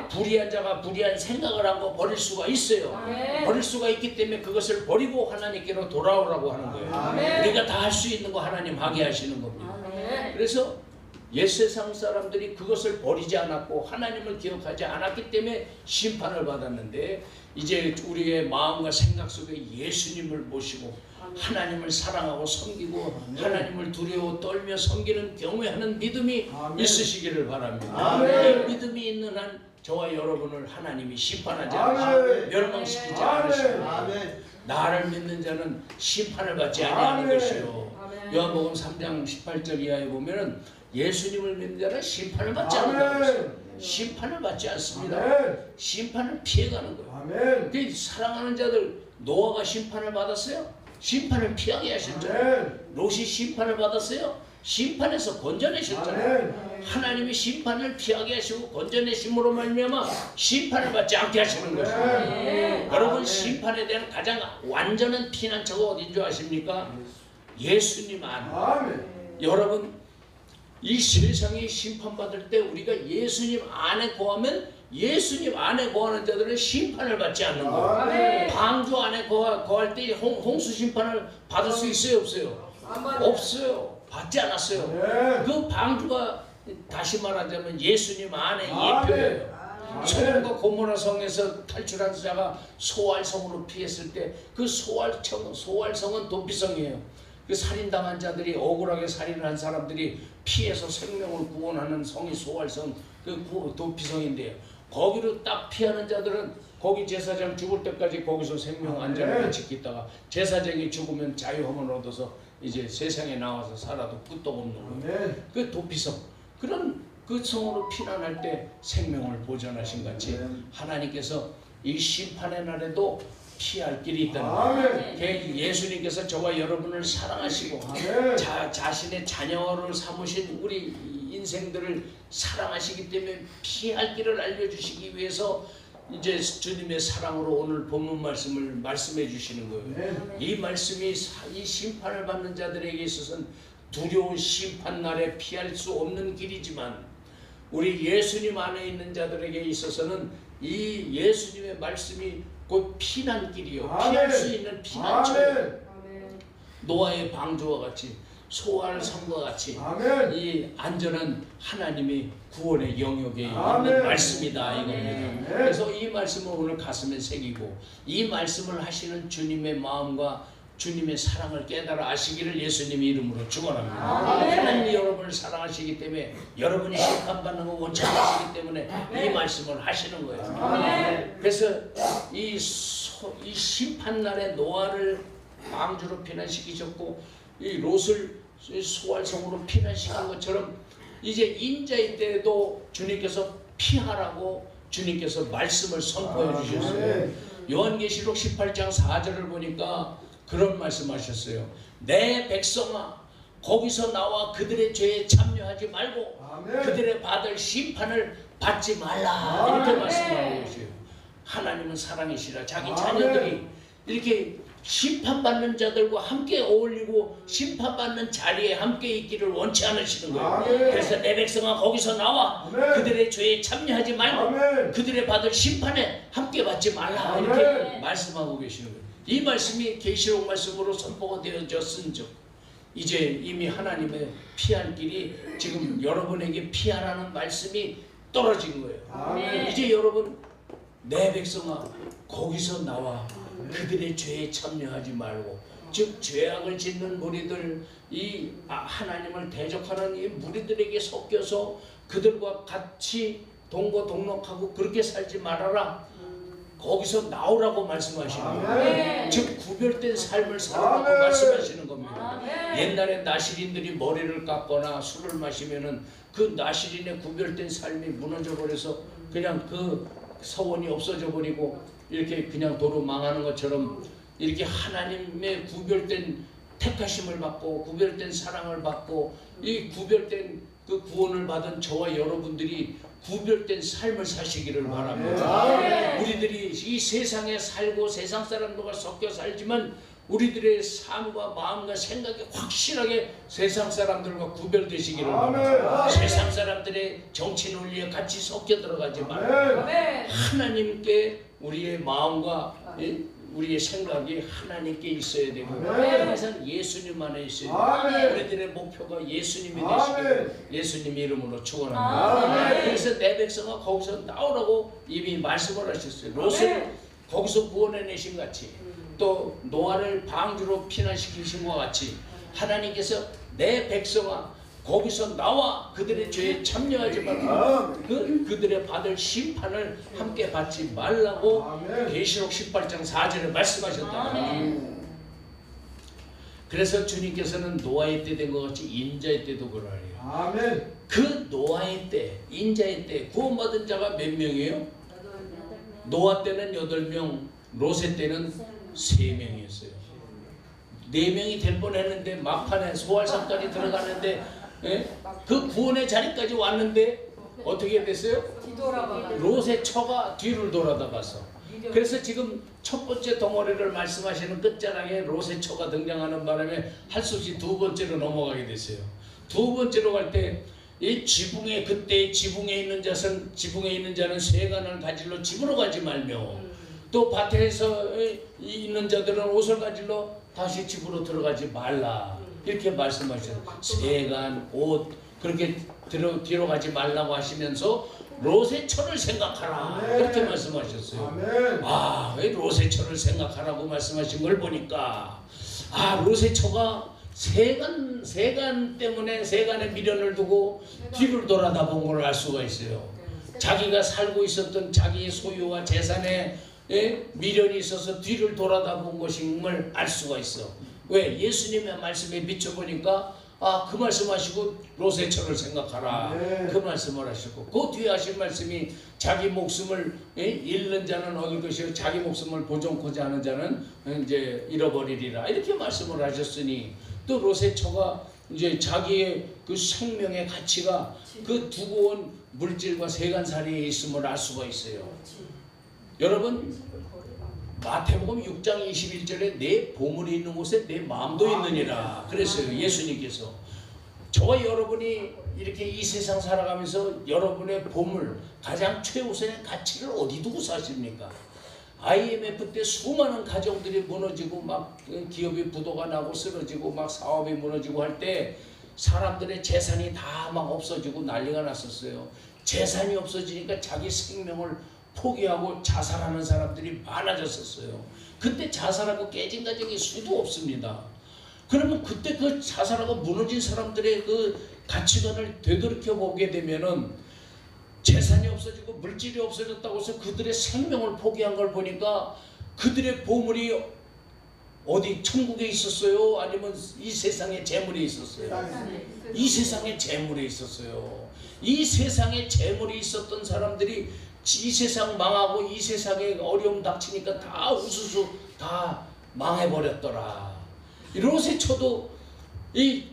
불의한 자가 불의한 생각을 한 거 버릴 수가 있어요. 버릴 수가 있기 때문에 그것을 버리고 하나님께로 돌아오라고 하는 거예요. 우리가 다 할 수 있는 거 하나님 하게 하시는 겁니다. 그래서 옛세상 사람들이 그것을 버리지 않았고 하나님을 기억하지 않았기 때문에 심판을 받았는데 이제 우리의 마음과 생각 속에 예수님을 모시고 하나님을 사랑하고 섬기고 하나님을 두려워 떨며 섬기는 경외하는 믿음이 있으시기를 바랍니다. 이 믿음이 있는 한 저와 여러분을 하나님이 심판하지 않으시고 멸망시키지 않으시고 나를 믿는 자는 심판을 받지 아니하는 것이요. 요한복음 3장 18절 이하에 보면은 예수님을 믿는 자는 심판을 받지 않는다고 했어요. 심판을 받지 않습니다. 심판을 피해가는 거예요. 그 사랑하는 자들 노아가 심판을 받았어요. 심판을 피하게 하셨잖아요. 롯이 심판을 받았어요. 심판에서 건져내셨잖아요. 하나님이 심판을 피하게 하시고 건져내심으로 말미암아 심판을 받지 않게 하시는 것입니다. 여러분 심판에 대한 가장 완전한 피난처가 어딘 줄 아십니까? 예수님 안에. 여러분 이 세상이 심판받을 때 우리가 예수님 안에 거하면 예수님 안에 거하는 자들은 심판을 받지 않는 거예요. 방주 안에 거할 때 홍수 심판을 받을 수 있어요? 없어요? 없어요. 받지 않았어요. 그 방주가 다시 말하자면 예수님 안에 예표예요. 소돔과 고모라 성에서 탈출한 자가 소알성으로 피했을 때 그 소알성은 도피성이에요. 그 살인당한 자들이 억울하게 살인을 한 사람들이 피해서 생명을 구원하는 성이 소알성 그 도피성인데요. 거기로 딱 피하는 자들은 거기 제사장 죽을 때까지 거기서 생명 안전하게 지키다가 제사장이 죽으면 자유함을 얻어서 이제 세상에 나와서 살아도 끄떡없는 거예요. 그 도피성 그런 그 성으로 피난할 때 생명을 보존하신 같이 하나님께서 이 심판의 날에도 피할 길이 있다는 거예요. 예수님께서 저와 여러분을 사랑하시고 자신의 자녀를 삼으신 우리 인생들을 사랑하시기 때문에 피할 길을 알려주시기 위해서 이제 주님의 사랑으로 오늘 본문 말씀을 말씀해 주시는 거예요. 이 말씀이 이 심판을 받는 자들에게 있어서는 두려운 심판 날에 피할 수 없는 길이지만 우리 예수님 안에 있는 자들에게 있어서는 이 예수님의 말씀이 곧 피난길이요. 피할 수 있는 피난처예요. 노아의 방주와 같이 소알 성과 같이 이 안전한 하나님의 구원의 영역에 있는 말씀이다 이겁니다. 그래서 이 말씀을 오늘 가슴에 새기고 이 말씀을 하시는 주님의 마음과 주님의 사랑을 깨달아 아시기를 예수님의 이름으로 축원합니다. 하나님이 여러분을 사랑하시기 때문에 여러분이 심판받는 거 원치 않으시기 때문에 이 말씀을 하시는 거예요. 그래서 이 심판날에 노아를 방주로 피난시키셨고 이 롯을 소알성으로 피난시킨 것처럼 이제 인자의 때에도 주님께서 피하라고 주님께서 말씀을 선포해 주셨어요. 요한계시록 18장 4절을 보니까 그런 말씀하셨어요. 내 백성아 거기서 나와 그들의 죄에 참여하지 말고 그들의 받을 심판을 받지 말라 이렇게 말씀하고 계세요. 하나님은 사랑이시라 자기 자녀들이 이렇게 심판받는 자들과 함께 어울리고 심판받는 자리에 함께 있기를 원치 않으시는 거예요. 그래서 내 백성아 거기서 나와 그들의 죄에 참여하지 말고 그들의 받을 심판에 함께 받지 말라 이렇게 말씀하고 계시는 거예요. 이 말씀이 계시록 말씀으로 선포가 되어졌은즉 이제 이미 하나님의 피할 길이 지금 여러분에게 피하라는 말씀이 떨어진 거예요. 이제 여러분 내 백성아 거기서 나와 그들의 죄에 참여하지 말고 즉 죄악을 짓는 무리들 이 하나님을 대적하는 이 무리들에게 섞여서 그들과 같이 동거동록하고 그렇게 살지 말아라. 거기서 나오라고 말씀하시는 거예요. 즉 구별된 삶을 살라고 말씀하시는 겁니다. 옛날에 나시린들이 머리를 깎거나 술을 마시면은 그 나시린의 구별된 삶이 무너져 버려서 그냥 그 서원이 없어져 버리고 이렇게 그냥 도로 망하는 것처럼 이렇게 하나님의 구별된 택하심을 받고 구별된 사랑을 받고 이 구별된 그 구원을 받은 저와 여러분들이 구별된 삶을 사시기를 바랍니다. 우리들이 이 세상에 살고 세상 사람들과 섞여 살지만 우리들의 삶과 마음과 생각이 확실하게 세상 사람들과 구별되시기를 바랍니다. 세상 사람들의 정치 논리에 같이 섞여 들어가지 말고 하나님께 우리의 마음과 우리의 생각이 하나님께 있어야 되고 항상 예수님 안에 있어야 되고 우리들의 목표가 예수님이 되시기를 예수님 이름으로 축원합니다. 그래서 내 백성아 거기서 나오라고 이미 말씀을 하셨어요. 롯을 거기서 구원해내신 같이 또 노아를 방주로 피난시키신 것 같이 하나님께서 내 백성아 거기서 나와 그들의 죄에 참여하지 말고 그들의 받을 심판을 함께 받지 말라고 계시록 18장 4절에 말씀하셨다. 그래서 주님께서는 노아의 때 된 것 같이 인자의 때도 그러하래요. 그 노아의 때, 인자의 때 구원받은 자가 몇 명이에요? 노아 때는 8명, 롯의 때는 3명이었어요. 4명이 될 뻔했는데 막판에 소활상까지 들어가는데 그 구원의 자리까지 왔는데 어떻게 됐어요? 롯의 처가 뒤를 돌아다봤어. 그래서 지금 첫 번째 덩어리를 말씀하시는 끝자락에 롯의 처가 등장하는 바람에 할 수 없이 두 번째로 넘어가게 됐어요. 두 번째로 갈 때 이 지붕에 그때 지붕에 있는 자는 세간을 가질러 집으로 가지 말며 또 밭에서 있는 자들은 옷을 가질러 다시 집으로 들어가지 말라 이렇게 말씀하셨어요. 세간, 옷 그렇게 뒤로 가지 말라고 하시면서 롯의 처를 생각하라 이렇게 말씀하셨어요. 왜 롯의 처를 생각하라고 말씀하신 걸 보니까 롯의 처가 세간 때문에 세간의 미련을 두고 뒤를 돌아다 본 걸 알 수가 있어요. 자기가 살고 있었던 자기의 소유와 재산에 미련이 있어서 뒤를 돌아다 본 것임을 알 수가 있어. 왜? 예수님의 말씀에 비춰보니까 그 말씀하시고 롯의 처를 생각하라 그 말씀을 하시고 그 뒤에 하신 말씀이 자기 목숨을 잃는 자는 얻을 것이요 자기 목숨을 보존코자 하는 자는 이제 잃어버리리라 이렇게 말씀을 하셨으니 또 롯의 처가 이제 자기의 그 생명의 가치가 그 두고 온 물질과 세간살이에 있음을 알 수가 있어요. 여러분 마태복음 6장 21절에 내 보물이 있는 곳에 내 마음도 있느니라 그랬어요. 예수님께서 저와 여러분이 이렇게 이 세상 살아가면서 여러분의 보물, 가장 최우선의 가치를 어디 두고 사십니까? IMF 때 수많은 가정들이 무너지고 막 기업이 부도가 나고 쓰러지고 막 사업이 무너지고 할 때 사람들의 재산이 다 막 없어지고 난리가 났었어요. 재산이 없어지니까 자기 생명을 포기하고 자살하는 사람들이 많아졌었어요. 그때 자살하고 깨진 가정이 수도 없습니다. 그러면 그때 그 자살하고 무너진 사람들의 그 가치관을 되돌이켜 보게 되면은 재산이 없어지고 물질이 없어졌다고 해서 그들의 생명을 포기한 걸 보니까 그들의 보물이 어디 천국에 있었어요? 아니면 이 세상에 재물이 있었어요? 이 세상에 재물이 있었어요. 이 세상에 재물이 있었던 사람들이 이 세상 망하고 이 세상에 어려움 닥치니까 다 우수수 다 망해버렸더라. 롯의 처도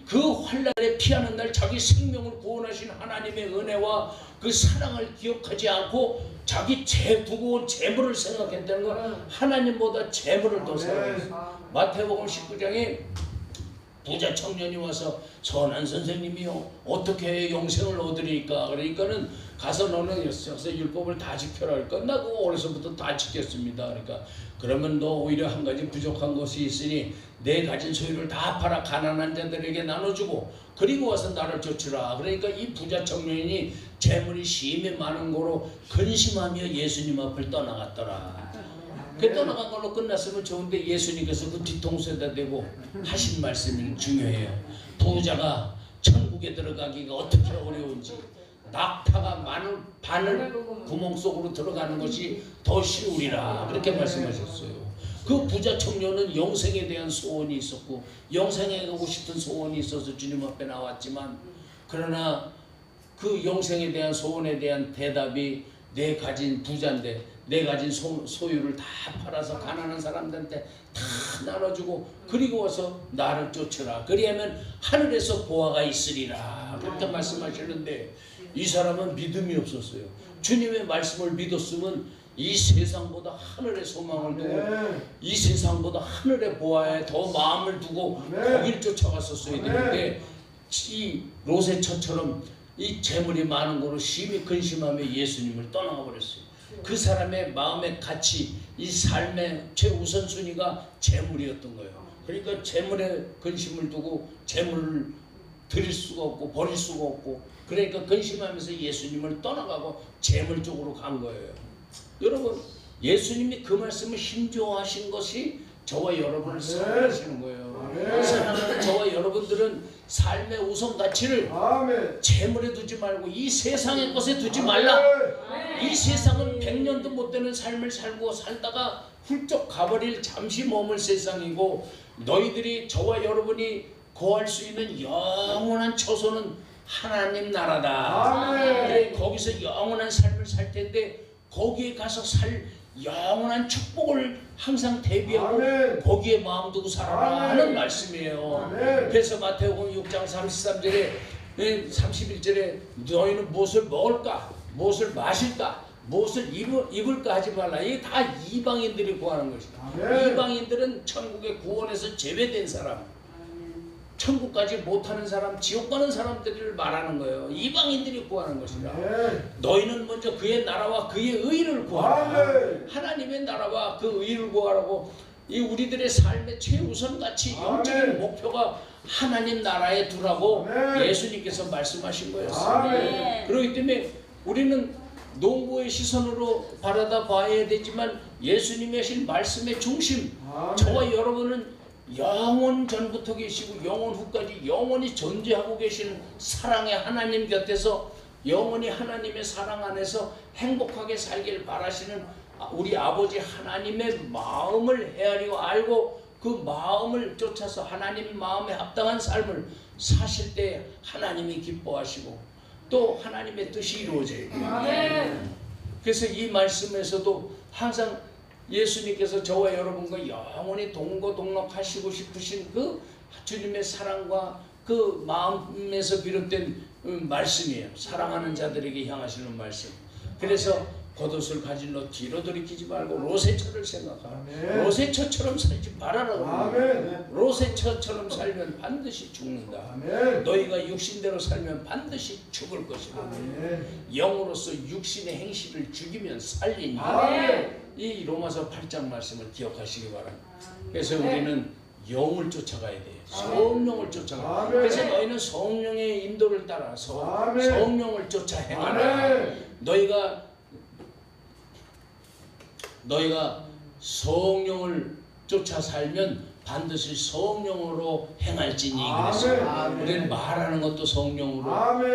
그 환난에 피하는 날 자기 생명을 구원하신 하나님의 은혜와 그 사랑을 기억하지 않고 자기 두고 온 재물을 생각했다는 건 하나님보다 재물을 더 사랑했어요. 마태복음 19장에 부자 청년이 와서 선한 선생님이요 어떻게 영생을 얻으리까? 그러니까는 가서 너는 역사 율법을 다 지켜라. 그러니까 나 그거 어려서부터 다 지켰습니다. 그러니까 그러면 너 오히려 한 가지 부족한 것이 있으니 내 가진 소유를 다 팔아 가난한 자들에게 나눠주고 그리고 와서 나를 쫓으라. 그러니까 이 부자 청년이 재물이 심히 많은 거로 근심하며 예수님 앞을 떠나갔더라. 그 떠나간 걸로 끝났으면 좋은데 예수님께서 그 뒤통수에다 대고 하신 말씀이 중요해요. 부자가 천국에 들어가기가 어떻게 어려운지 낙타가 바늘 구멍 속으로 들어가는 것이 더 쉬우리라 그렇게 말씀하셨어요. 그 부자 청년은 영생에 대한 소원이 있었고 영생에 가고 싶은 소원이 있어서 주님 앞에 나왔지만 그러나 그 영생에 대한 소원에 대한 대답이 내 가진 부자인데 내 가진 소유를 다 팔아서 가난한 사람들한테 다 나눠주고 그리고 와서 나를 쫓으라. 그리하면 하늘에서 보화가 있으리라. 그렇게 말씀하시는데 이 사람은 믿음이 없었어요. 주님의 말씀을 믿었으면 이 세상보다 하늘의 소망을 두고 이 세상보다 하늘의 보화에 더 마음을 두고 거기를 쫓아갔었어야 되는데 이 롯의 처처럼 이 재물이 많은 거로 심히 근심하며 예수님을 떠나가 버렸어요. 그 사람의 마음의 가치, 이 삶의 최우선순위가 재물이었던 거예요. 그러니까 재물에 근심을 두고 재물을 드릴 수가 없고 버릴 수가 없고 그러니까 근심하면서 예수님을 떠나가고 재물 쪽으로 간 거예요. 여러분 예수님이 그 말씀을 힘줘하신 것이 저와 여러분을 사랑하시는 거예요. 사랑하는 저와 여러분들은 삶의 우선 가치를 재물에 두지 말고 이 세상의 것에 두지 말라. 이 세상은 100년도 못 되는 삶을 살고 살다가 훌쩍 가버릴 잠시 머물 세상이고 너희들이 저와 여러분이 거할 수 있는 영원한 처소는 하나님 나라다. 그래 거기서 영원한 삶을 살 텐데 거기에 가서 살 영원한 축복을 항상 대비하고 거기에 마음 두고 살아라 하는 말씀이에요. 그래서 마태복음 6장 33절에 31절에 너희는 무엇을 먹을까 무엇을 마실까 무엇을 입을까 하지 말라. 이게 다 이방인들이 구하는 것이다. 이방인들은 천국의 구원에서 제외된 사람 천국까지 못하는 사람, 지옥 가는 사람들을 말하는 거예요. 이방인들이 구하는 것이다. 너희는 먼저 그의 나라와 그의 의를 구하라. 하나님의 나라와 그 의를 구하라고. 이 우리들의 삶의 최우선 가치, 영적인 목표가 하나님 나라에 두라고 예수님께서 말씀하신 거였어요. 그렇기 때문에 우리는 농부의 시선으로 바라다 봐야 되지만 예수님이 하신 말씀의 중심, 저와 여러분은 영원 전부터 계시고 영원 후까지 영원히 존재하고 계신 사랑의 하나님 곁에서 영원히 하나님의 사랑 안에서 행복하게 살길 바라시는 우리 아버지 하나님의 마음을 헤아리고 알고 그 마음을 쫓아서 하나님 마음에 합당한 삶을 사실 때 하나님이 기뻐하시고 또 하나님의 뜻이 이루어져요. 그래서 이 말씀에서도 항상 예수님께서 저와 여러분과 영원히 동거동락하시고 싶으신 그 주님의 사랑과 그 마음에서 비롯된 말씀이에요. 사랑하는 자들에게 향하시는 말씀. 그래서 겉옷을 가진 너 뒤로 돌이키지 말고 로세처를 생각하라. 로세처처럼 살지 말아라. 로세처처럼 살면 반드시 죽는다. 너희가 육신대로 살면 반드시 죽을 것이다. 영으로서 육신의 행실을 죽이면 살리니. 이 로마서 8장 말씀을 기억하시기 바랍니다. 그래서 우리는 영을 쫓아가야 돼요. 성령을 쫓아가. 그래서 너희는 성령의 인도를 따라서 성령을 쫓아 행하라. 너희가 성령을 쫓아 살면 반드시 성령으로 행할지니. 그래서 우리는 말하는 것도 성령으로,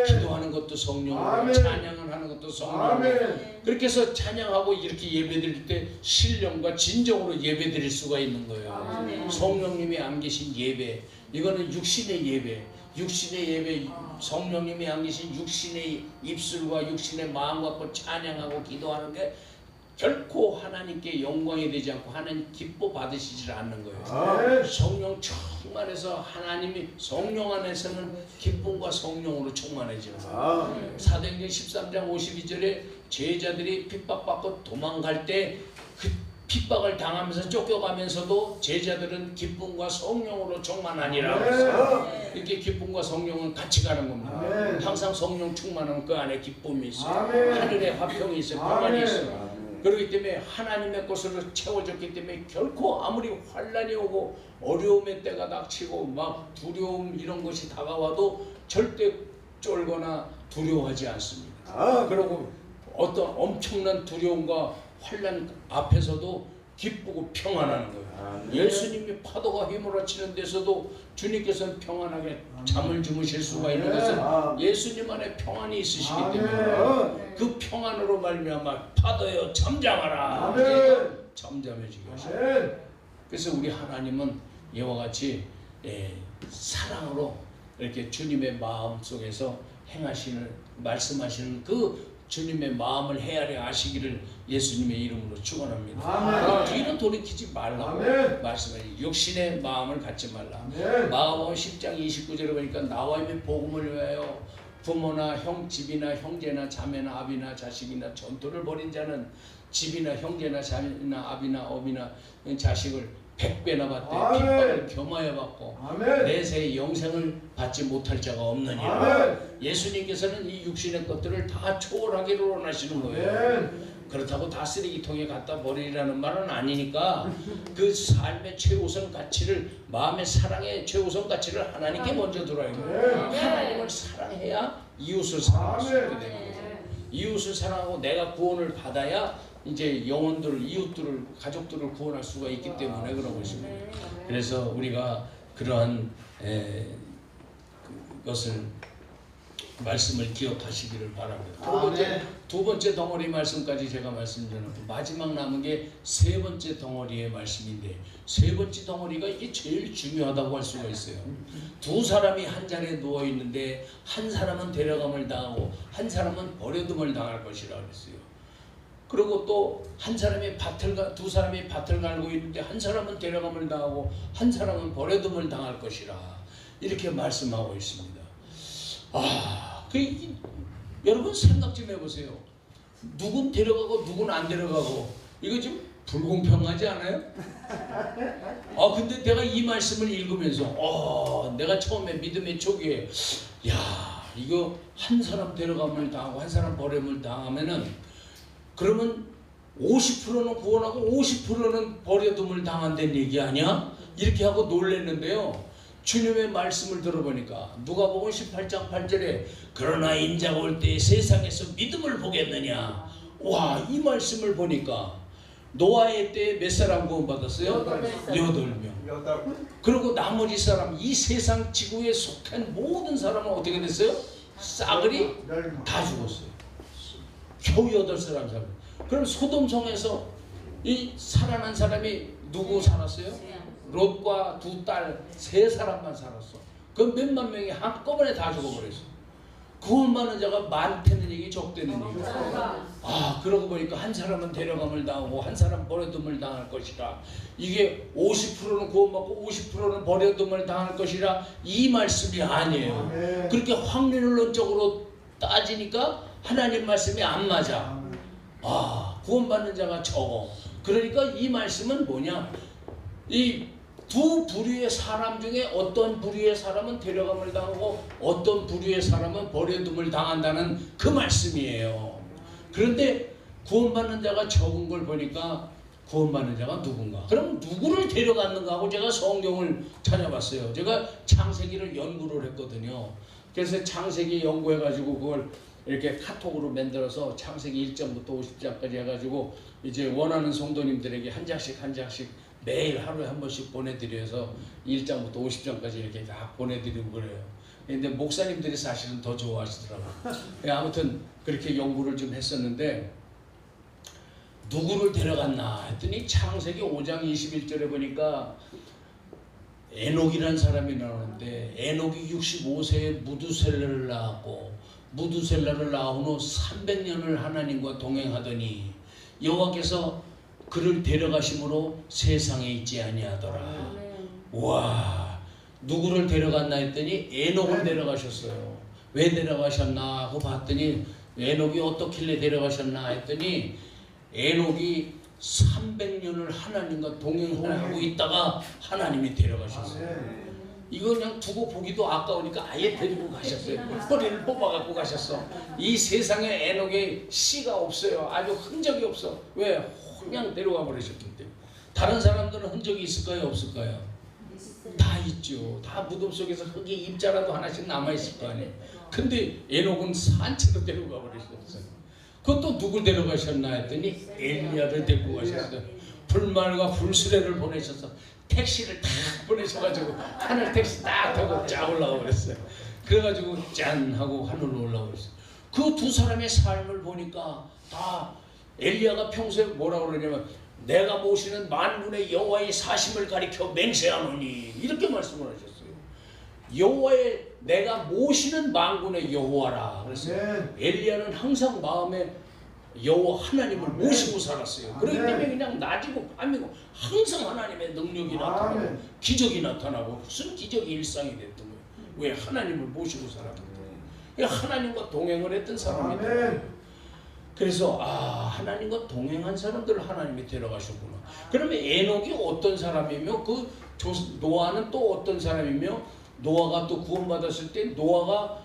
기도하는 것도 성령으로, 찬양을 하는 것도 성령으로. 그렇게 해서 찬양하고 이렇게 예배드릴 때 신령과 진정으로 예배드릴 수가 있는 거예요. 성령님이 안 계신 예배, 이거는 육신의 예배. 육신의 예배, 성령님이 안 계신 육신의 입술과 육신의 마음 갖고 찬양하고 기도하는 게 결코 하나님께 영광이 되지 않고 하나님 기뻐 받으시질 않는 거예요. 성령 충만해서 하나님이 성령 안에서는 기쁨과 성령으로 충만해지는 거예요. 사도행전 13장 52절에 제자들이 핍박받고 도망갈 때 그 핍박을 당하면서 쫓겨가면서도 제자들은 기쁨과 성령으로 충만하니라 그랬어요. 이렇게 기쁨과 성령은 같이 가는 겁니다. 항상 성령 충만하면 그 안에 기쁨이 있어요. 하늘에 화평이 있어요. 평안이 있어요. 그렇기 때문에 하나님의 것으로 채워졌기 때문에 결코 아무리 환난이 오고 어려움의 때가 닥치고 막 두려움 이런 것이 다가와도 절대 쫄거나 두려워하지 않습니다. 그리고 어떤 엄청난 두려움과 환난 앞에서도 기쁘고 평안하는 거예요. 예수님이 파도가 휘몰아치는 데서도 주님께서는 평안하게 잠을 주무실 수가 있는 것은 예수님 안에 평안이 있으시기 때문에 그 평안으로 말미암아 파도여 잠잠하라. 잠잠해지게 하시고. 그래서 우리 하나님은 이와 같이 사랑으로 이렇게 주님의 마음 속에서 행하시는 말씀하시는 그 주님의 마음을 헤아려 아시기를 예수님의 이름으로 축원합니다. 뒤로 돌이키지 말라고 말씀하시고 육신의 마음을 갖지 말라. 마가복음 10장 29절에 보니까 나와 있는 복음을 위하여 부모나 집이나 형제나 자매나 아비나 자식이나 전토를 벌인 자는 집이나 형제나 자매나 아비나 어비나 자식을 100배나 받되 핍박을 겸하여 받고 내세의 영생을 받지 못할 자가 없느니라. 예수님께서는 이 육신의 것들을 다 초월하기를 원하시는 거예요. 그렇다고 다 쓰레기통에 갖다 버리라는 말은 아니니까 그 삶의 최우선 가치를, 마음의 사랑의 최우선 가치를 하나님께 먼저 들어야 돼요. 하나님을 사랑해야 이웃을 사랑할 수 있게 되는 거예요. 이웃을 사랑하고 내가 구원을 받아야 이제 영혼들을, 이웃들을, 가족들을 구원할 수가 있기 때문에 그런 것입니다. 그래서 우리가 그러한 것을 말씀을 기억하시기를 바랍니다. 두 번째 덩어리 말씀까지 제가 말씀드렸고 마지막 남은 게 세 번째 덩어리의 말씀인데, 세 번째 덩어리가 이게 제일 중요하다고 할 수가 있어요. 두 사람이 한 자리에 누워 있는데 한 사람은 데려감을 당하고 한 사람은 버려둠을 당할 것이라 그랬어요. 그리고 또 한 사람이 두 사람이 밭을 갈고 있는데 한 사람은 데려감을 당하고 한 사람은 버려둠을 당할 것이라 이렇게 말씀하고 있습니다. 여러분 생각 좀 해보세요. 누군 데려가고 누군 안 데려가고 이거 좀 불공평하지 않아요? 근데 내가 이 말씀을 읽으면서 내가 처음에 믿음의 초기에 이거 한 사람 데려감을 당하고 한 사람 버림을 당하면은 그러면 50%는 구원하고 50%는 버려둠을 당한다는 얘기 아니야? 이렇게 하고 놀랬는데요. 주님의 말씀을 들어보니까 누가복음 18장 8절에 그러나 인자가 올 때 세상에서 믿음을 보겠느냐. 이 말씀을 보니까 노아의 때에 몇 사람 구원받았어요? 8명. 그리고 나머지 사람, 이 세상 지구에 속한 모든 사람은 어떻게 됐어요? 싸그리 다 죽었어요. 겨우 8사람 살았어요. 그럼 소돔성에서 이 살아난 사람이 누구 살았어요? 롯과 두 딸, 3사람만 살았어. 그 몇만 명이 한꺼번에 다 죽어버렸어. 구원받는 자가 많다는 얘기, 적다는 얘기. 그러고 보니까 한 사람은 데려감을 당하고 한 사람 버려둠을 당할 것이라. 이게 50%는 구원받고 50%는 버려둠을 당할 것이라 이 말씀이 아니에요. 그렇게 확률론적으로 따지니까 하나님 말씀이 안 맞아. 구원받는 자가 적어. 그러니까 이 말씀은 뭐냐? 이 두 부류의 사람 중에 어떤 부류의 사람은 데려감을 당하고 어떤 부류의 사람은 버려둠을 당한다는 그 말씀이에요. 그런데 구원받는 자가 적은 걸 보니까 구원받는 자가 누군가? 그럼 누구를 데려갔는가 하고 제가 성경을 찾아봤어요. 제가 창세기를 연구를 했거든요. 그래서 창세기 연구해가지고 그걸 이렇게 카톡으로 만들어서 창세기 1장부터 50장까지 해가지고 이제 원하는 성도님들에게 한 장씩 매일 하루에 한 번씩 보내드려서 1장부터 50장까지 이렇게 다 보내드리고 그래요. 근데 목사님들이 사실은 더 좋아하시더라고요. 아무튼 그렇게 연구를 좀 했었는데 누구를 데려갔나 했더니 창세기 5장 21절에 보니까 에녹이라는 사람이 나오는데 에녹이 65세에 무두셀라를 낳았고 무두셀라를 낳은 후 300년을 하나님과 동행하더니 여호와께서 그를 데려가심으로 세상에 있지 아니하더라. 와, 누구를 데려갔나 했더니 에녹을 데려가셨어요. 왜 데려가셨나 하고 봤더니 에녹이 어떻길래 데려가셨나 했더니 에녹이 300년을 하나님과 동행하고 있다가 하나님이 데려가셨어요. 이거 그냥 두고 보기도 아까우니까 아예 데리고 가셨어요. 뿌리를 뽑아갖고 가셨어. 이 세상에 에녹의 씨가 없어요. 아주 흔적이 없어. 왜? 그냥 데려가 버리셨기 때문에. 다른 사람들은 흔적이 있을까요? 없을까요? 다 있죠. 다 무덤 속에서 흙이 입자라도 하나씩 남아있을 거 아니에요. 근데 에녹은 산채로 데려가 버리셨어요. 그것도 누굴 데려가셨나 했더니 엘리야를 데리고 가셨어요. 불말과 불수레를 보내셔서 택시를 딱 보내셔가지고 하늘 택시 딱 타고 쫙 올라가 버렸어요. 그래가지고 짠 하고 하늘로 올라가 버렸어요. 그 두 사람의 삶을 보니까 다 엘리야가 평소에 뭐라고 그러냐면 내가 모시는 만군의 여호와의 사심을 가리켜 맹세하노니 이렇게 말씀을 하셨어요. 여호와의 내가 모시는 만군의 여호와라. 그래서 엘리야는 항상 마음에 여호와 하나님을 모시고 살았어요. 그렇기 때문에 그냥 낮이고 밤이고 항상 하나님의 능력이 나타나고 기적이 나타나고 무슨 기적이 일상이 됐던 거예요. 왜? 하나님을 모시고 살았기 때문에. 하나님과 동행을 했던 사람이다. 그래서 하나님과 동행한 사람들을 하나님이 데려가셨구나. 그러면 에녹이 어떤 사람이며 그 노아는 또 어떤 사람이며 노아가 또 구원받았을 때 노아가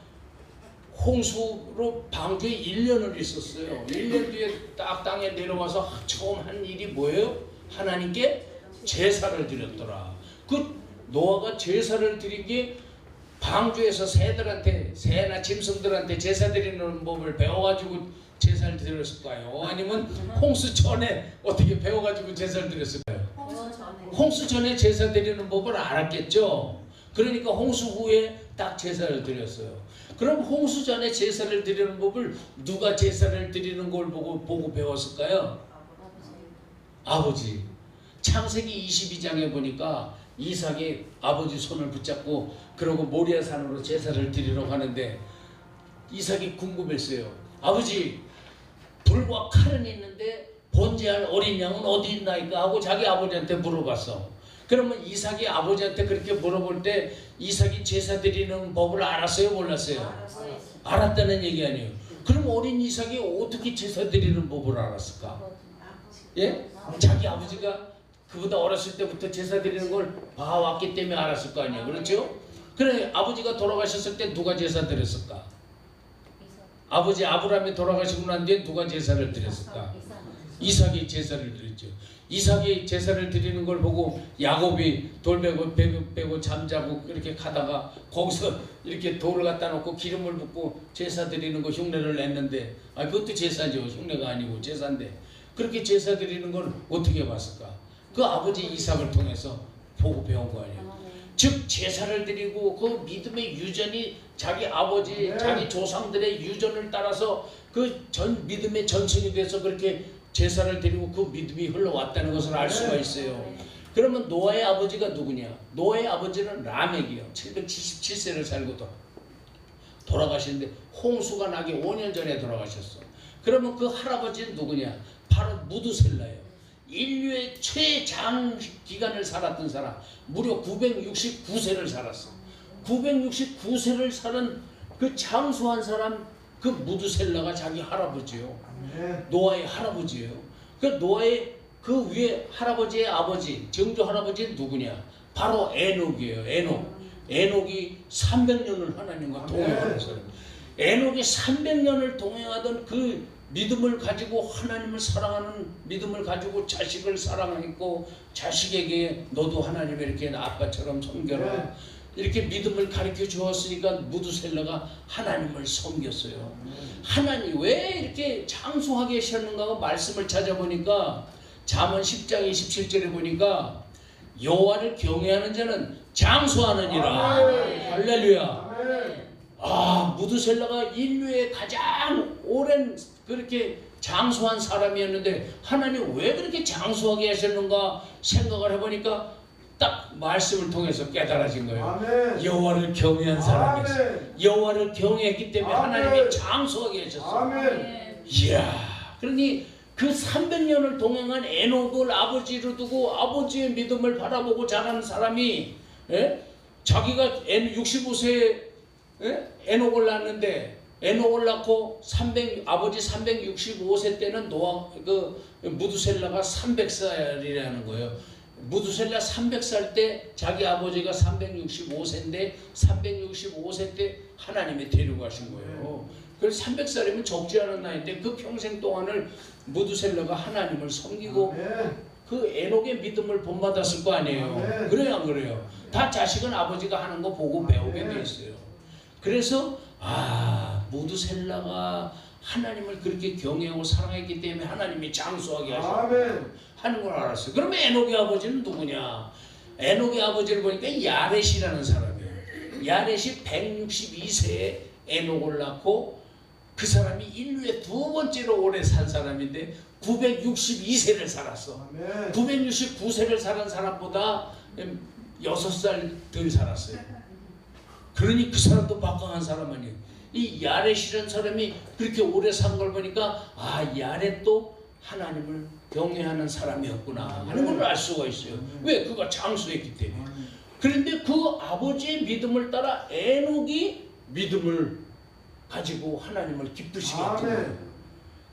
홍수로 방주에 1년을 있었어요. 1년 뒤에 딱 땅에 내려와서 처음 한 일이 뭐예요? 하나님께 제사를 드렸더라. 그 노아가 제사를 드린 게 방주에서 새나 짐승들한테 제사 드리는 법을 배워가지고 제사를 드렸을까요? 아니면 홍수 전에 어떻게 배워가지고 제사를 드렸을까요? 홍수 전에 제사 드리는 법을 알았겠죠. 그러니까 홍수 후에 딱 제사를 드렸어요. 그럼 홍수 전에 제사를 드리는 법을 누가 제사를 드리는 걸 보고 배웠을까요? 아버지. 창세기 22장에 보니까 이삭이 아버지 손을 붙잡고 그러고 모리아산으로 제사를 드리러 가는데 이삭이 궁금했어요. 아버지, 불과 칼은 있는데 번제할 어린 양은 어디 있나이까 하고 자기 아버지한테 물어봤어. 그러면 이삭이 아버지한테 그렇게 물어볼 때 이삭이 제사 드리는 법을 알았어요? 몰랐어요? 알았다는 얘기 아니에요. 그럼 어린 이삭이 어떻게 제사 드리는 법을 알았을까? 예? 자기 아버지가 그보다 어렸을 때부터 제사 드리는 걸 봐왔기 때문에 알았을 거 아니에요. 그렇죠? 그래, 아버지가 돌아가셨을 때 누가 제사 드렸을까? 아버지 아브라함이 돌아가시고 난 뒤에 누가 제사를 드렸을까? 이삭이 제사를 드렸죠. 이삭이 제사를 드리는 걸 보고 야곱이 돌 빼고 잠자고 그렇게 가다가 거기서 이렇게 돌을 갖다 놓고 기름을 붓고 제사 드리는 거 흉내를 냈는데 그것도 제사죠. 흉내가 아니고 제사인데 그렇게 제사 드리는 걸 어떻게 봤을까? 그 아버지 이삭을 통해서 보고 배운 거 아니에요. 즉 제사를 드리고 그 믿음의 유전이 자기 아버지 자기 조상들의 유전을 따라서 그 믿음의 전승이 돼서 그렇게 제사를 드리고 그 믿음이 흘러왔다는 것을 알 수가 있어요. 그러면 노아의 아버지가 누구냐? 노아의 아버지는 라멕이요. 777세를 살고 돌아가시는데 홍수가 나기 5년 전에 돌아가셨어. 그러면 그 할아버지는 누구냐? 바로 무두셀라예요. 인류의 최장 기간을 살았던 사람, 무려 969세를 살았어. 969세를 사는 그 장수한 사람 그 무드셀라가 자기 할아버지요. 노아의 할아버지예요. 그 노아의 그 위에 할아버지의 아버지, 정조 할아버지는 누구냐? 바로 에녹이에요. 에녹이 300년을 하나님과 동행하는 사람. 에녹이 300년을 동행하던 그 믿음을 가지고 하나님을 사랑하는 믿음을 가지고 자식을 사랑했고, 자식에게 너도 하나님을 이렇게 아빠처럼 섬겨라, 이렇게 믿음을 가르쳐 주었으니까 무드셀라가 하나님을 섬겼어요. 하나님 왜 이렇게 장수하게 하셨는가 말씀을 찾아보니까 잠언 10장 27절에 보니까 여호와를 경외하는 자는 장수하느니라. 할렐루야. 무드셀라가 인류의 가장 오랜 그렇게 장수한 사람이었는데 하나님 왜 그렇게 장수하게 하셨는가 생각을 해보니까 딱 말씀을 통해서 깨달아진 거예요. 여호와를 경외한 사람이었어요. 여호와를 경외했기 때문에 하나님이 장수하게 하셨어요. 이야, 그러니 그 300년을 동행한 에녹을 아버지로 두고 아버지의 믿음을 바라보고 자란 사람이, 자기가 65세에 에녹을 낳았는데, 에녹을 낳고 아버지 365세 때는 무드셀라가 300살이라는 거예요. 무드셀라 300살 때 자기 아버지가 365세인데 365세 때 하나님이 데려가신 거예요. 그래서 300살이면 적지 않은 나이인데 그 평생 동안을 무드셀라가 하나님을 섬기고 그 에녹의 믿음을 본받았을 거 아니에요. 그래요, 안 그래요? 다 자식은 아버지가 하는 거 보고 배우게 돼 있어요. 그래서 무드셀라가 하나님을 그렇게 경외하고 사랑했기 때문에 하나님이 장수하게 하는 걸 알았어요. 그러면 에녹의 아버지는 누구냐? 에녹의 아버지를 보니까 야렛이라는 사람이에요. 야렛이 162세에 에녹을 낳고 그 사람이 인류의 두 번째로 오래 산 사람인데 962세를 살았어. 969세를 살은 사람보다 6살 덜 살았어요. 그러니 그 사람도 막강한 사람 아니에요. 이 야렛이라는 사람이 그렇게 오래 산 걸 보니까 야렛도 하나님을 경외하는 사람이었구나 하는 걸 알 수가 있어요. 왜? 그가 장수했기 때문에. 그런데 그 아버지의 믿음을 따라 에녹이 믿음을 가지고 하나님을 기쁘시게 했죠.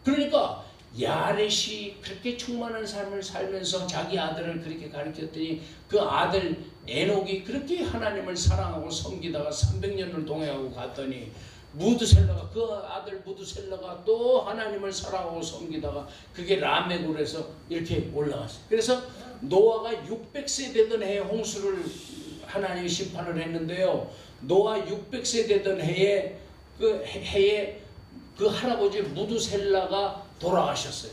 그러니까 야렛이 그렇게 충만한 삶을 살면서 자기 아들을 그렇게 가르쳤더니 그 아들 에녹이 그렇게 하나님을 사랑하고 섬기다가 300년을 동행하고 갔더니 무드셀라가, 그 아들 무드셀라가 또 하나님을 사랑하고 섬기다가 그게 라멕으로 해서 이렇게 올라갔어요. 그래서 노아가 600세 되던 해에 홍수를 하나님이 심판을 했는데요. 노아 600세 되던 해에 그 할아버지 무드셀라가 돌아가셨어요.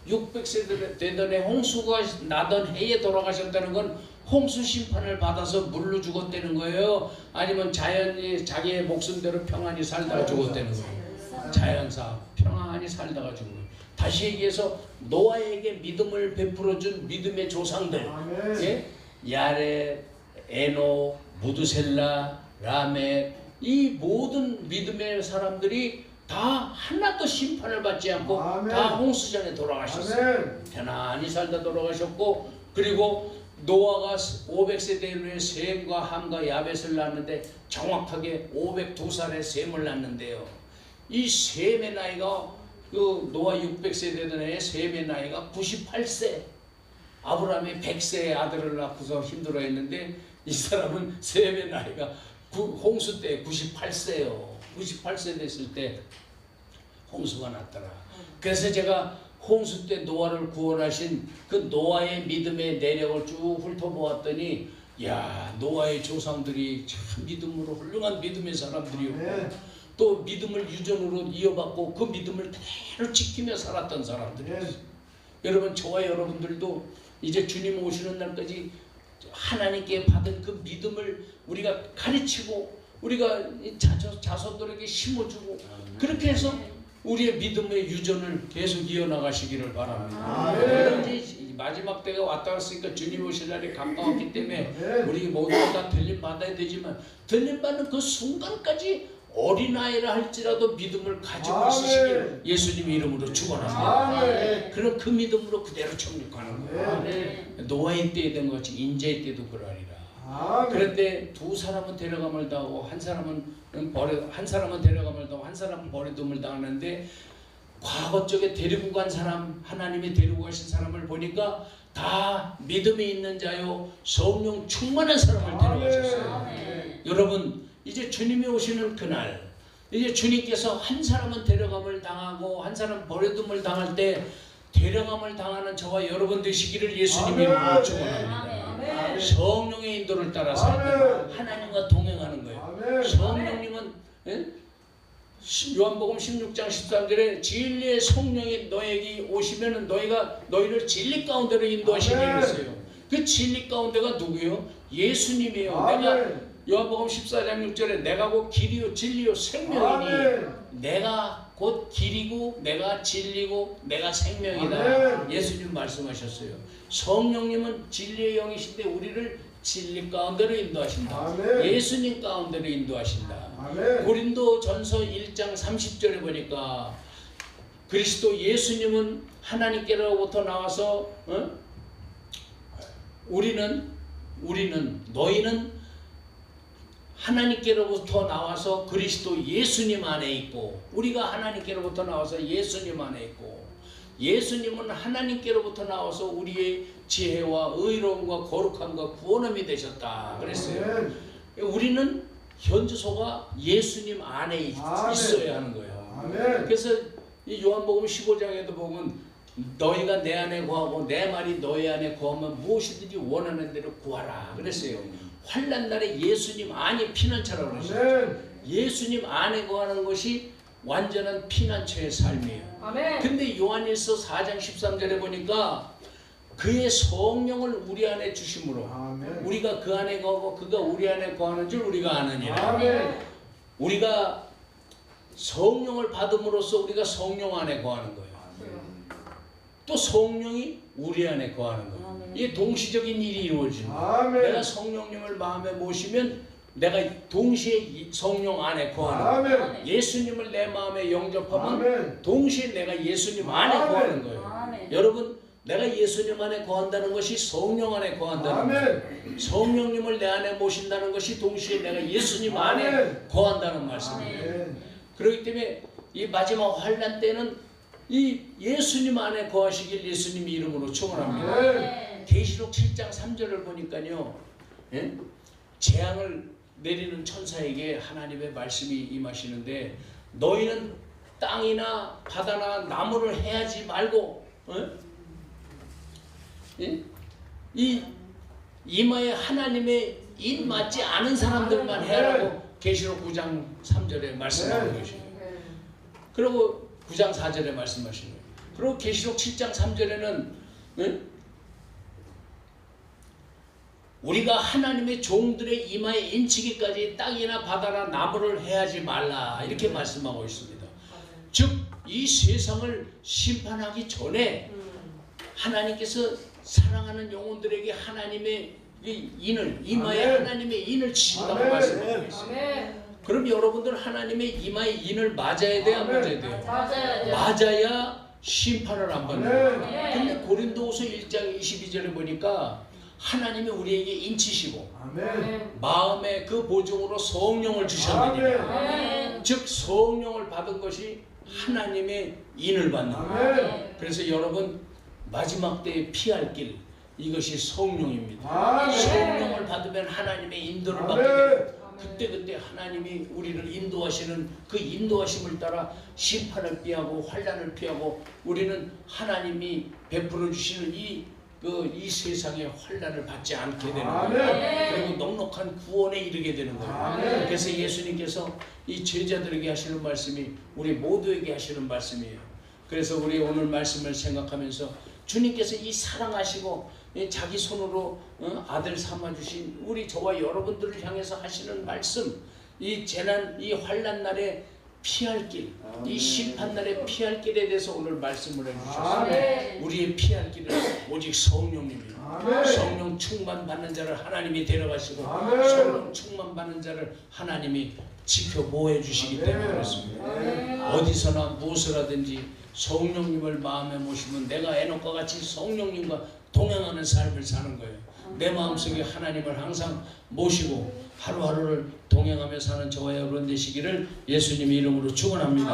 600세 되던 해 홍수가 나던 해에 돌아가셨다는 건 홍수 심판을 받아서 물로 죽었다는 거예요? 아니면 자연이 자기의 목숨대로 평안히 살다가 죽었다는 거예요? 자연사 평안히 살다가 죽은 거예요. 다시 얘기해서 노아에게 믿음을 베풀어준 믿음의 조상들, 야렛, 에녹, 무드셀라, 라멕, 이 모든 믿음의 사람들이 다 하나도 심판을 받지 않고 다 홍수전에 돌아가셨어요. 편안히 살다 돌아가셨고, 그리고 노아가 500세 된 후에 셈과 함과 야벳을 낳았는데 정확하게 502살에 셈을 낳는데요. 이 셈의 나이가 그 노아 600세 되던 해에 셈의 나이가 98세. 아브라함이 100세의 아들을 낳고서 힘들어했는데 이 사람은 셈의 나이가 홍수 때 98세예요. 98세 됐을 때 홍수가 났더라. 그래서 제가 홍수 때 노아를 구원하신 그 노아의 믿음의 내력을 쭉 훑어보았더니, 야, 노아의 조상들이 참 믿음으로 훌륭한 믿음의 사람들이었고 또 믿음을 유전으로 이어받고 그 믿음을 그대로 지키며 살았던 사람들이었어요. 여러분, 저와 여러분들도 이제 주님 오시는 날까지 하나님께 받은 그 믿음을 우리가 가르치고 우리가 자손들에게 심어주고 그렇게 해서 우리의 믿음의 유전을 계속 이어나가시기를 바랍니다. 이제 마지막 때가 왔다 갔으니까 주님 오실 날이 가까웠기 때문에 우리 모두가 다 들림 받아야 되지만, 들림 받는 그 순간까지 어린아이라 할지라도 믿음을 가지고 있으시기를 예수님 이름으로 축원합니다. 그럼 그 믿음으로 그대로 정육하는 거예요. 노아의 때에 된 것 같이 인자의 때도 그러하리라. 그런데 두 사람은 데려감을 당하고 한 사람은 데려감을 당하고 한 사람은 버려둠을 당하는데 과거 쪽에 데리고 간 사람, 하나님이 데리고 가신 사람을 보니까 다 믿음이 있는 자요 성령 충만한 사람을 데려가셨어요. 여러분 이제 주님이 오시는 그날, 이제 주님께서 한 사람은 데려감을 당하고 한 사람은 버려둠을 당할 때 데려감을 당하는 저와 여러분 되시기를 예수님이 축원합니다. 성령의 인도를 따라서 하나님과 동행하는 거예요. 성령님은 요한복음 16장 13절에 진리의 성령이 너에게 오시면 너희를 진리 가운데로 인도하시게 했어요. 그 진리 가운데가 누구요? 예수님이에요. 내가 요한복음 14장 6절에 내가 곧 길이요 진리요 생명이니 내가 곧 길이고 내가 진리고 내가 생명이다. 예수님 말씀하셨어요. 성령님은 진리의 영이신데 우리를 진리 가운데로 인도하신다. 예수님 가운데로 인도하신다. 고린도 전서 1장 30절에 보니까 그리스도 예수님은 하나님께로부터 나와서 너희는 하나님께로부터 나와서 그리스도 예수님 안에 있고 우리가 하나님께로부터 나와서 예수님 안에 있고 예수님은 하나님께로부터 나와서 우리의 지혜와 의로움과 거룩함과 구원함이 되셨다 그랬어요. 우리는 현주소가 예수님 안에 있어야 하는 거예요. 그래서 이 요한복음 15장에도 보면 너희가 내 안에 거하고 내 말이 너희 안에 거하면 무엇이든지 원하는 대로 구하라 그랬어요. 환난 날에 예수님 안이 피난처라고 그러셨죠. 예수님 안에 거하는 것이 완전한 피난처의 삶이에요. 근데 요한일서 4장 13절에 보니까 그의 성령을 우리 안에 주심으로 우리가 그 안에 거하고 그가 우리 안에 거하는 줄 우리가 아느니라. 우리가 성령을 받음으로써 우리가 성령 안에 거하는 거예요. 또 성령이 우리 안에 거하는 거예요. 이게 동시적인 일이 이루어지는 거예요. 내가 성령님을 마음에 모시면 내가 동시에 성령 안에 거하는 거예요. 예수님을 내 마음에 영접하면 동시에 내가 예수님 안에 거하는 거예요. 여러분 내가 예수님 안에 거한다는 것이 성령 안에 거한다는 거예요. 성령님을 내 안에 모신다는 것이 동시에 내가 예수님 안에 거한다는 말씀이에요. 그렇기 때문에 이 마지막 환난 때는 이 예수님 안에 거하시길 예수님 이름으로 축원합니다. 계시록 7장 3절을 보니까요, 재앙을 내리는 천사에게 하나님의 말씀이 임하시는데 너희는 땅이나 바다나 나무를 해하지 말고 이 이마에 하나님의 인 맞지 않은 사람들만 해라고 계시록 9장 3절에 말씀하고 계시네요. 그리고 9장 4절에 말씀하시네요. 그리고 계시록 7장 3절에는 우리가 하나님의 종들의 이마에 인치기까지 땅이나 바다나 나무를 해하지 말라 이렇게 말씀하고 있습니다. 즉 이 세상을 심판하기 전에 하나님께서 사랑하는 영혼들에게 하나님의 인을 이마에 하나님의 인을 치신다고 말씀하고 있어요. 그럼 여러분들 하나님의 이마에 인을 맞아야 돼요? 안 맞아야 돼요? 맞아야 심판을 안 받는 거예요. 근데 고린도후서 1장 22절에 보니까 하나님이 우리에게 인치시고 마음에 그 보증으로 성령을 주셨느니라. 즉 성령을 받은 것이 하나님의 인을 받는 거예요. 그래서 여러분 마지막 때에 피할 길 이것이 성령입니다. 성령을 받으면 하나님의 인도를 받게 돼요. 그때 하나님이 우리를 인도하시는 그 인도하심을 따라 심판을 피하고 환난을 피하고 우리는 하나님이 베풀어 주시는 이 세상의 환난을 받지 않게 되는 거예요. 그리고 넉넉한 구원에 이르게 되는 거예요. 그래서 예수님께서 이 제자들에게 하시는 말씀이 우리 모두에게 하시는 말씀이에요. 그래서 우리 오늘 말씀을 생각하면서 주님께서 이 사랑하시고 자기 손으로 아들 삼아주신 우리 저와 여러분들을 향해서 하시는 말씀, 이 재난, 이 환난 날에 피할 길, 이 심판 날에 피할 길에 대해서 오늘 말씀을 해주셨습니다. 우리의 피할 길은 오직 성령님입니다. 성령 충만 받는 자를 하나님이 데려가시고 성령 충만 받는 자를 하나님이 지켜 보호해 주시기 때문에 그렇습니다. 어디서나 무엇을 하든지 성령님을 마음에 모시면 내가 에녹과 같이 성령님과 동행하는 삶을 사는 거예요. 내 마음속에 하나님을 항상 모시고 하루하루를 동행하며 사는 저와 여러분 되시기를 예수님의 이름으로 축원합니다.